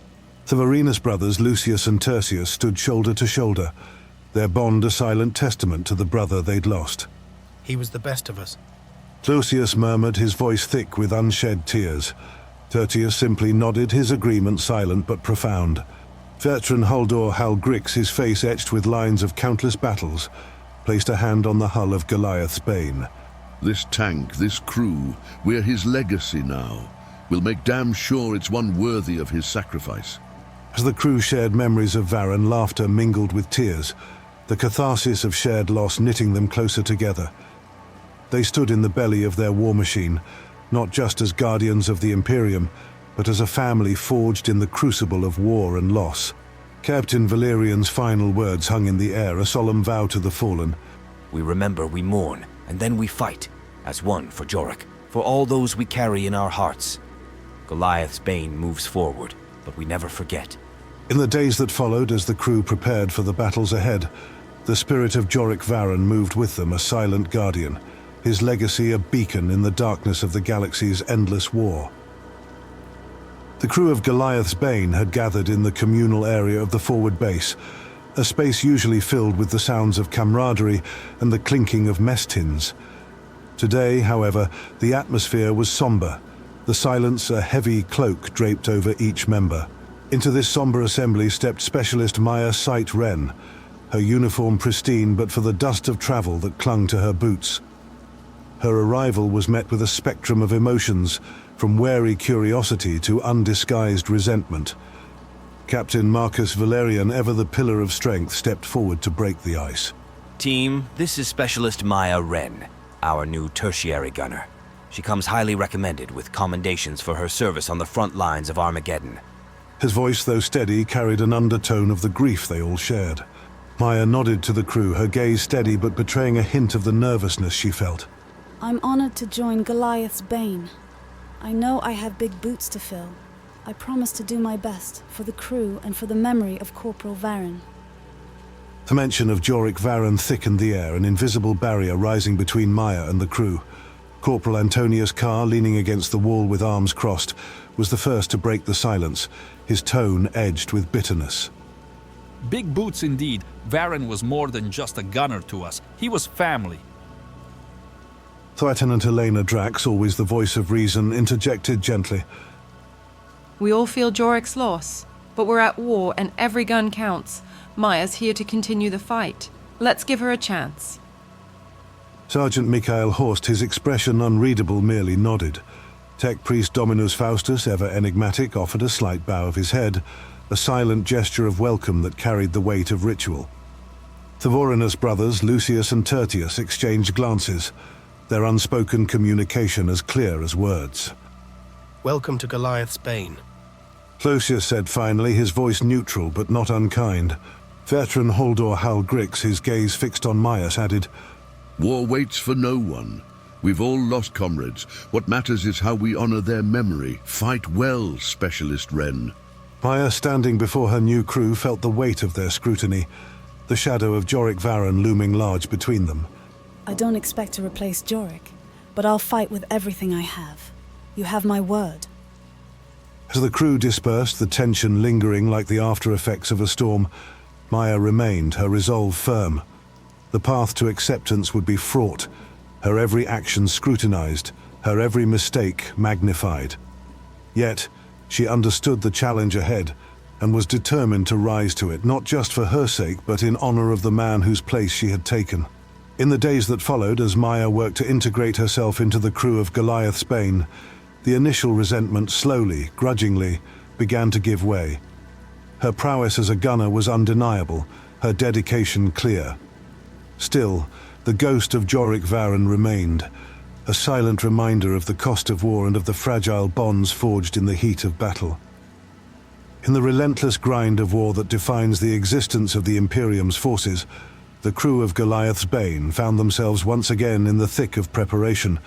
The Varenus brothers, Lucius and Tertius, stood shoulder to shoulder, their bond a silent testament to the brother they'd lost. He was the best of us. Lucius murmured, his voice thick with unshed tears. Tertius simply nodded, his agreement silent but profound. Veteran Huldor Hal Grix, his face etched with lines of countless battles, placed a hand on the hull of Goliath's Bane. This tank, this crew, we're his legacy now. We'll make damn sure it's one worthy of his sacrifice. As the crew shared memories of Varen, laughter mingled with tears, the catharsis of shared loss knitting them closer together. They stood in the belly of their war machine, not just as guardians of the Imperium, but as a family forged in the crucible of war and loss. Captain Valyrian's final words hung in the air, a solemn vow to the fallen. We remember, we mourn, and then we fight, as one for Jorek, for all those we carry in our hearts. Goliath's Bane moves forward, but we never forget. In the days that followed, as the crew prepared for the battles ahead, the spirit of Jorek Varen moved with them, a silent guardian, his legacy a beacon in the darkness of the galaxy's endless war. The crew of Goliath's Bane had gathered in the communal area of the forward base, a space usually filled with the sounds of camaraderie and the clinking of mess tins. Today, however, the atmosphere was somber, the silence a heavy cloak draped over each member. Into this somber assembly stepped Specialist Maya Sight Wren, her uniform pristine but for the dust of travel that clung to her boots. Her arrival was met with a spectrum of emotions, from wary curiosity to undisguised resentment. Captain Marcus Valyrian, ever the pillar of strength, stepped forward to break the ice. Team, this is Specialist Maya Wren, our new tertiary gunner. She comes highly recommended with commendations for her service on the front lines of Armageddon. His voice, though steady, carried an undertone of the grief they all shared. Maya nodded to the crew, her gaze steady but betraying a hint of the nervousness she felt. I'm honored to join Goliath's Bane. I know I have big boots to fill. I promise to do my best for the crew and for the memory of Corporal Varen. The mention of Jorek Varan thickened the air, an invisible barrier rising between Maya and the crew. Corporal Antonius Carr, leaning against the wall with arms crossed, was the first to break the silence, his tone edged with bitterness. Big boots indeed. Varan was more than just a gunner to us. He was family. Lieutenant Elena Drax, always the voice of reason, interjected gently. We all feel Jorek's loss, but we're at war and every gun counts. Maya's here to continue the fight. Let's give her a chance. Sergeant Mikhail Horst, his expression unreadable, merely nodded. Tech Priest Dominus Faustus, ever enigmatic, offered a slight bow of his head, a silent gesture of welcome that carried the weight of ritual. The Vorenus brothers, Lucius and Tertius, exchanged glances, their unspoken communication as clear as words. Welcome to Goliath's Bane. Closius said finally, his voice neutral but not unkind. Veteran Holdor Hal Grix, his gaze fixed on Myas, added, War waits for no one. We've all lost comrades. What matters is how we honor their memory. Fight well, Specialist Wren. Maya, standing before her new crew, felt the weight of their scrutiny, the shadow of Jorek Varan looming large between them. I don't expect to replace Jorek, but I'll fight with everything I have. You have my word. As the crew dispersed, the tension lingering like the after-effects of a storm, Maya remained, her resolve firm. The path to acceptance would be fraught, her every action scrutinized, her every mistake magnified. Yet, she understood the challenge ahead, and was determined to rise to it, not just for her sake, but in honor of the man whose place she had taken. In the days that followed, as Maya worked to integrate herself into the crew of Goliath's Bane, the initial resentment slowly, grudgingly, began to give way. Her prowess as a gunner was undeniable, her dedication clear. Still, the ghost of Jorek Varan remained, a silent reminder of the cost of war and of the fragile bonds forged in the heat of battle. In the relentless grind of war that defines the existence of the Imperium's forces, the crew of Goliath's Bane found themselves once again in the thick of preparation,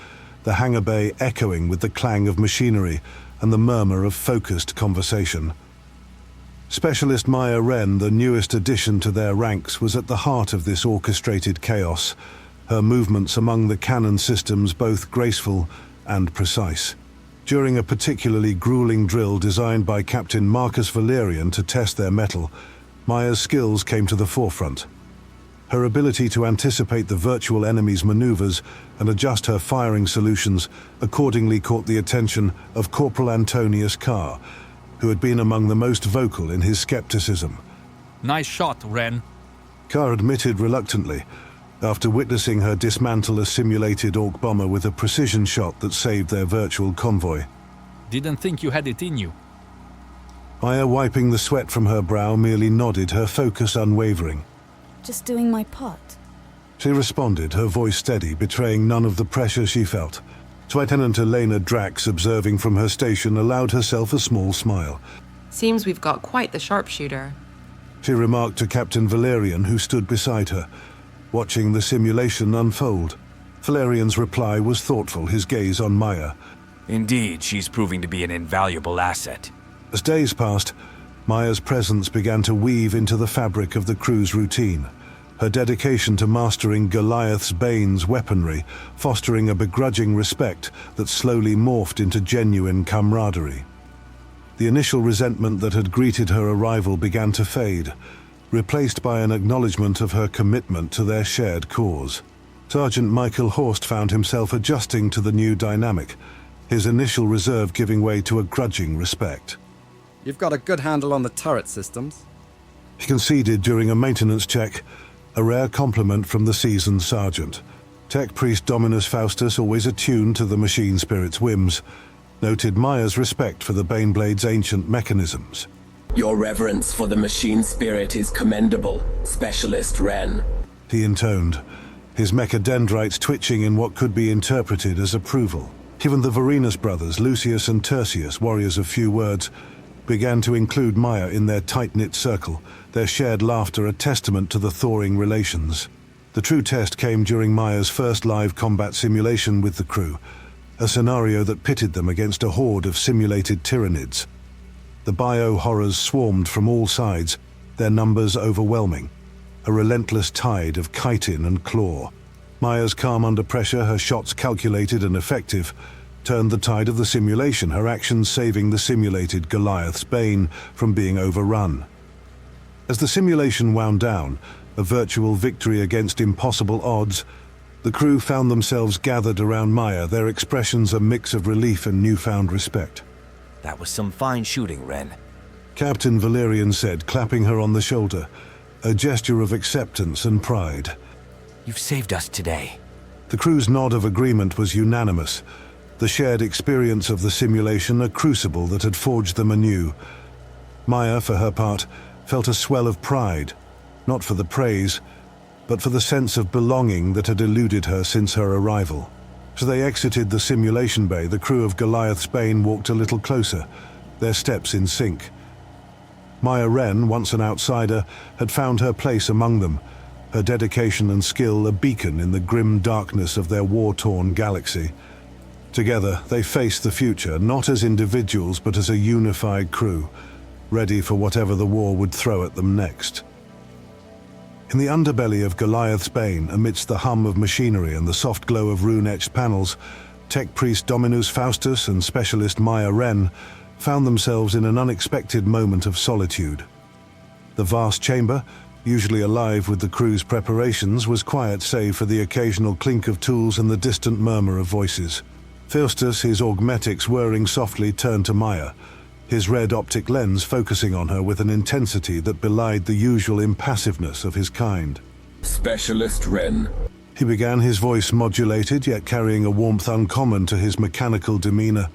the hangar bay echoing with the clang of machinery and the murmur of focused conversation. Specialist Maya Wren, the newest addition to their ranks, was at the heart of this orchestrated chaos, her movements among the cannon systems both graceful and precise. During a particularly grueling drill designed by Captain Marcus Valyrian to test their mettle, Maya's skills came to the forefront. Her ability to anticipate the virtual enemy's maneuvers and adjust her firing solutions accordingly caught the attention of Corporal Antonius Carr, who had been among the most vocal in his skepticism. Nice shot, Wren. Carr admitted reluctantly, after witnessing her dismantle a simulated Orc bomber with a precision shot that saved their virtual convoy. Didn't think you had it in you. Maya, wiping the sweat from her brow, merely nodded, her focus unwavering. Just doing my part. She responded, her voice steady, betraying none of the pressure she felt. Lieutenant Elena Drax, observing from her station, allowed herself a small smile. Seems we've got quite the sharpshooter. She remarked to Captain Valyrian, who stood beside her, watching the simulation unfold. Valyrian's reply was thoughtful, his gaze on Maya. Indeed, she's proving to be an invaluable asset. As days passed, Maya's presence began to weave into the fabric of the crew's routine, her dedication to mastering Goliath's Bane's weaponry, fostering a begrudging respect that slowly morphed into genuine camaraderie. The initial resentment that had greeted her arrival began to fade, replaced by an acknowledgement of her commitment to their shared cause. Sergeant Michael Horst found himself adjusting to the new dynamic, his initial reserve giving way to a grudging respect. You've got a good handle on the turret systems. He conceded during a maintenance check, a rare compliment from the seasoned sergeant. Tech Priest Dominus Faustus, always attuned to the machine spirit's whims, noted Maya's respect for the Baneblade's ancient mechanisms. Your reverence for the machine spirit is commendable, Specialist Wren, he intoned, his mechadendrites twitching in what could be interpreted as approval. Even the Vorenus brothers, Lucius and Tertius, warriors of few words, began to include Maya in their tight-knit circle, their shared laughter a testament to the thawing relations. The true test came during Maya's first live combat simulation with the crew, a scenario that pitted them against a horde of simulated tyrannids. The bio-horrors swarmed from all sides, their numbers overwhelming. a relentless tide of chitin and claw. Maya's calm under pressure, her shots calculated and effective, turned the tide of the simulation, her actions saving the simulated Goliath's Bane from being overrun. As the simulation wound down, a virtual victory against impossible odds, the crew found themselves gathered around Maya, their expressions a mix of relief and newfound respect. That was some fine shooting, Ren. Captain Valyrian said, clapping her on the shoulder, a gesture of acceptance and pride. You've saved us today. The crew's nod of agreement was unanimous, the shared experience of the simulation a crucible that had forged them anew. Maya, for her part, felt a swell of pride, not for the praise, but for the sense of belonging that had eluded her since her arrival. As they exited the simulation bay, the crew of Goliath's Bane walked a little closer, their steps in sync. Maya Wren, once an outsider, had found her place among them, her dedication and skill a beacon in the grim darkness of their war-torn galaxy. Together, they faced the future, not as individuals but as a unified crew, ready for whatever the war would throw at them next. In the underbelly of Goliath's Bane, amidst the hum of machinery and the soft glow of rune-etched panels, tech priest Dominus Faustus and specialist Maya Wren found themselves in an unexpected moment of solitude. The vast chamber, usually alive with the crew's preparations, was quiet save for the occasional clink of tools and the distant murmur of voices. Faustus, his augmetics whirring softly, turned to Maya, his red optic lens focusing on her with an intensity that belied the usual impassiveness of his kind. Specialist Wren. He began, his voice modulated, yet carrying a warmth uncommon to his mechanical demeanor.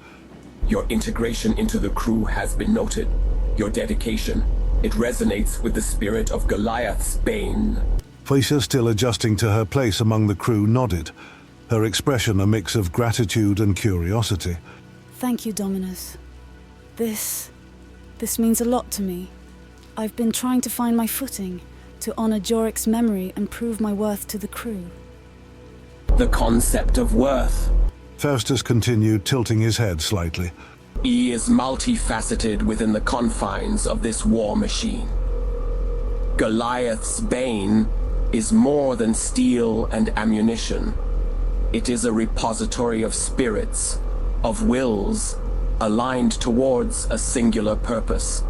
Your integration into the crew has been noted. Your dedication. It resonates with the spirit of Goliath's Bane. Faustus, still adjusting to her place among the crew, nodded, her expression a mix of gratitude and curiosity. Thank you, Dominus. This means a lot to me. I've been trying to find my footing, to honor Jorik's memory and prove my worth to the crew. The concept of worth. Faustus continued, tilting his head slightly. He is multifaceted within the confines of this war machine. Goliath's Bane is more than steel and ammunition. It is a repository of spirits, of wills, aligned towards a singular purpose.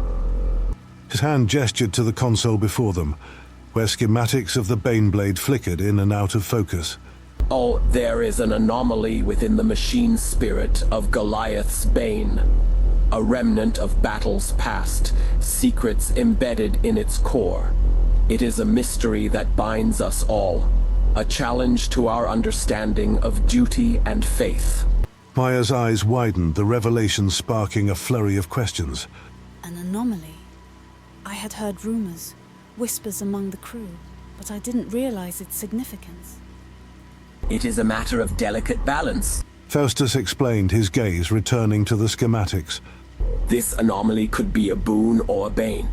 His hand gestured to the console before them, where schematics of the Baneblade flickered in and out of focus. Oh, there is an anomaly within the machine spirit of Goliath's Bane. A remnant of battles past, secrets embedded in its core. It is a mystery that binds us all, a challenge to our understanding of duty and faith. Maya's eyes widened, the revelation sparking a flurry of questions. An anomaly? I had heard rumors, whispers among the crew, but I didn't realize its significance. It is a matter of delicate balance. Faustus explained, his gaze returning to the schematics. This anomaly could be a boon or a bane.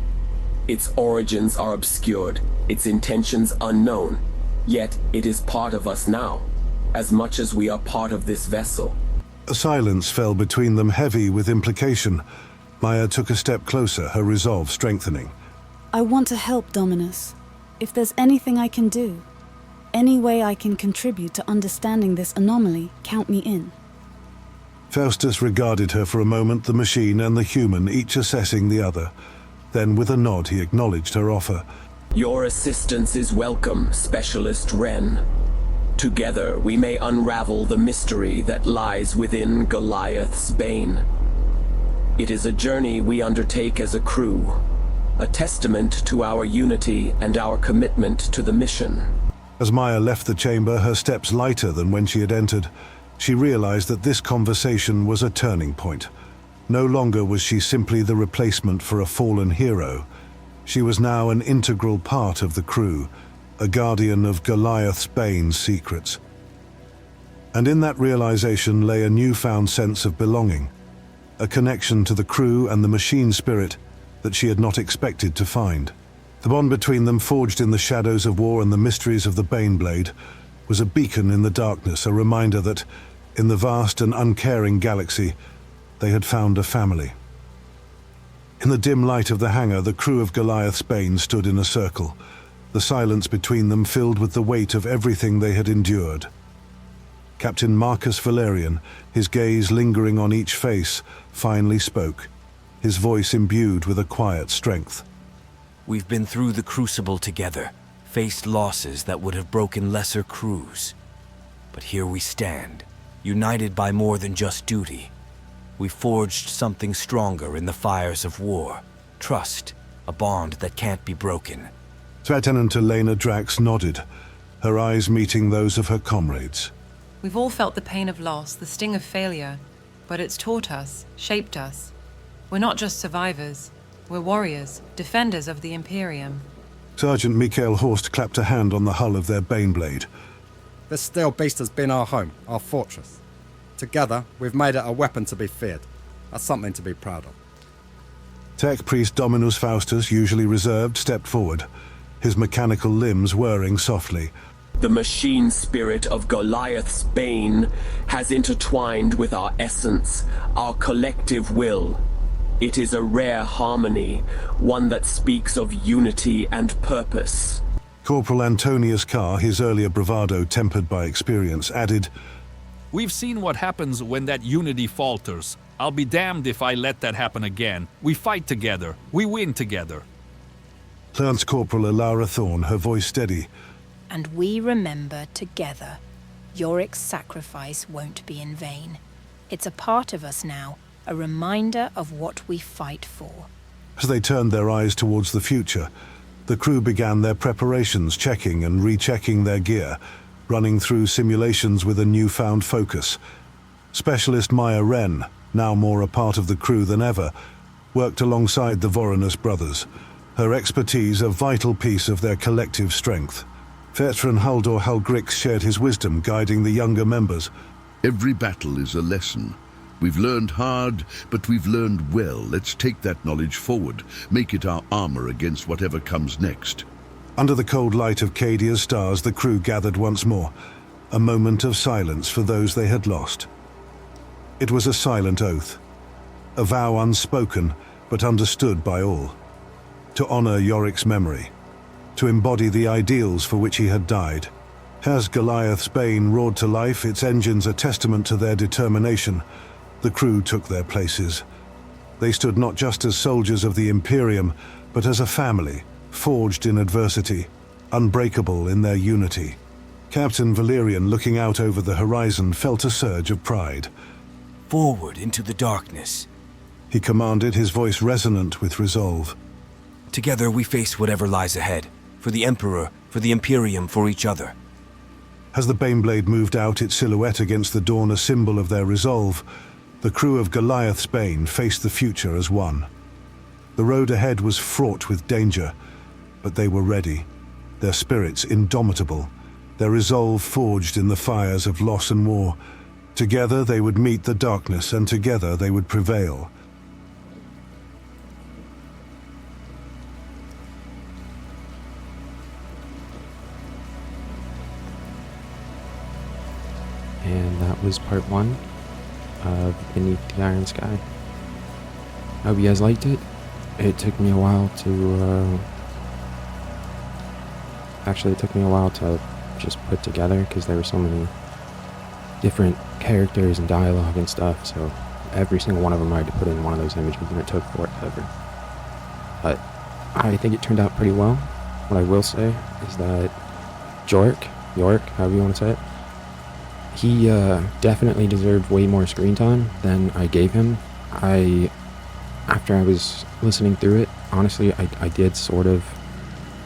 Its origins are obscured, its intentions unknown, yet it is part of us now, as much as we are part of this vessel. A silence fell between them, heavy with implication. Maya took a step closer, her resolve strengthening. I want to help, Dominus. If there's anything I can do, any way I can contribute to understanding this anomaly, count me in. Faustus regarded her for a moment, the machine and the human, each assessing the other. Then, with a nod, he acknowledged her offer. Your assistance is welcome, Specialist Wren. Together, we may unravel the mystery that lies within Goliath's Bane. It is a journey we undertake as a crew, a testament to our unity and our commitment to the mission. As Maya left the chamber, her steps lighter than when she had entered, she realized that this conversation was a turning point. No longer was she simply the replacement for a fallen hero. She was now an integral part of the crew, a guardian of Goliath's Bane's secrets. And in that realization lay a newfound sense of belonging, a connection to the crew and the machine spirit that she had not expected to find. The bond between them, forged in the shadows of war and the mysteries of the Baneblade, was a beacon in the darkness, a reminder that, in the vast and uncaring galaxy, they had found a family. In the dim light of the hangar, the crew of Goliath's Bane stood in a circle, the silence between them filled with the weight of everything they had endured. Captain Marcus Valyrian, his gaze lingering on each face, finally spoke, his voice imbued with a quiet strength. We've been through the crucible together, faced losses that would have broken lesser crews. But here we stand, united by more than just duty. We forged something stronger in the fires of war. Trust, a bond that can't be broken. Lieutenant Elena Drax nodded, her eyes meeting those of her comrades. We've all felt the pain of loss, the sting of failure, but it's taught us, shaped us. We're not just survivors. We're warriors, defenders of the Imperium. Sergeant Mikael Horst clapped a hand on the hull of their Baneblade. This steel beast has been our home, our fortress. Together, we've made it a weapon to be feared. That's something to be proud of. Tech Priest Dominus Faustus, usually reserved, stepped forward, his mechanical limbs whirring softly. The machine spirit of Goliath's Bane has intertwined with our essence, our collective will. It is a rare harmony, one that speaks of unity and purpose. Corporal Antonius Carr, his earlier bravado tempered by experience, added, We've seen what happens when that unity falters. I'll be damned if I let that happen again. We fight together. We win together. Lance Corporal Alara Thorne, her voice steady. And we remember together. Yorick's sacrifice won't be in vain. It's a part of us now, a reminder of what we fight for. As they turned their eyes towards the future, the crew began their preparations, checking and rechecking their gear, running through simulations with a newfound focus. Specialist Maya Wren, now more a part of the crew than ever, worked alongside the Voronus brothers, her expertise a vital piece of their collective strength. Veteran Haldor Halgrix shared his wisdom, guiding the younger members. Every battle is a lesson. We've learned hard, but we've learned well. Let's take that knowledge forward, make it our armor against whatever comes next. Under the cold light of Cadia's stars, the crew gathered once more, a moment of silence for those they had lost. It was a silent oath, a vow unspoken, but understood by all. To honor Yorick's memory, to embody the ideals for which he had died. As Goliath's Bane roared to life, its engines a testament to their determination, the crew took their places. They stood not just as soldiers of the Imperium, but as a family, forged in adversity, unbreakable in their unity. Captain Valyrian, looking out over the horizon, felt a surge of pride. Forward into the darkness, he commanded, his voice resonant with resolve. Together we face whatever lies ahead. For the Emperor, for the Imperium, for each other. As the Baneblade moved out, its silhouette against the dawn a symbol of their resolve, the crew of Goliath's Bane faced the future as one. The road ahead was fraught with danger, but they were ready, their spirits indomitable, their resolve forged in the fires of loss and war. Together they would meet the darkness, and together they would prevail. And that was part 1 of Beneath the Iron Sky. I hope you guys liked it. It took me a while to, actually it took me a while to just put together because there were so many different characters and dialogue and stuff, so every single one of them I had to put in one of those images and it took forever. But I think it turned out pretty well. What I will say is that Yorick, however you want to say it, he definitely deserved way more screen time than I gave him. After I was listening through it, honestly, I did sort of,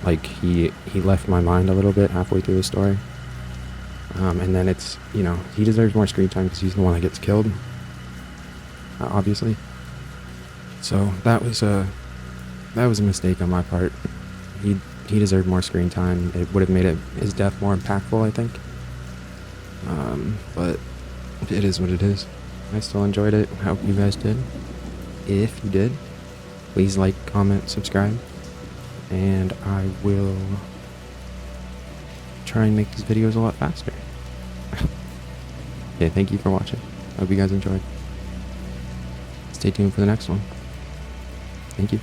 like, he left my mind a little bit halfway through the story. And then it's, you know, he deserves more screen time because he's the one that gets killed, obviously. So that was a mistake on my part. He deserved more screen time. It would have made his death more impactful, I think. But it is what it is. I still enjoyed it. I hope you guys did. If you did, please like, comment, subscribe, and I will try and make these videos a lot faster. Yeah, thank you for watching. Hope you guys enjoyed. Stay tuned for the next one. Thank you.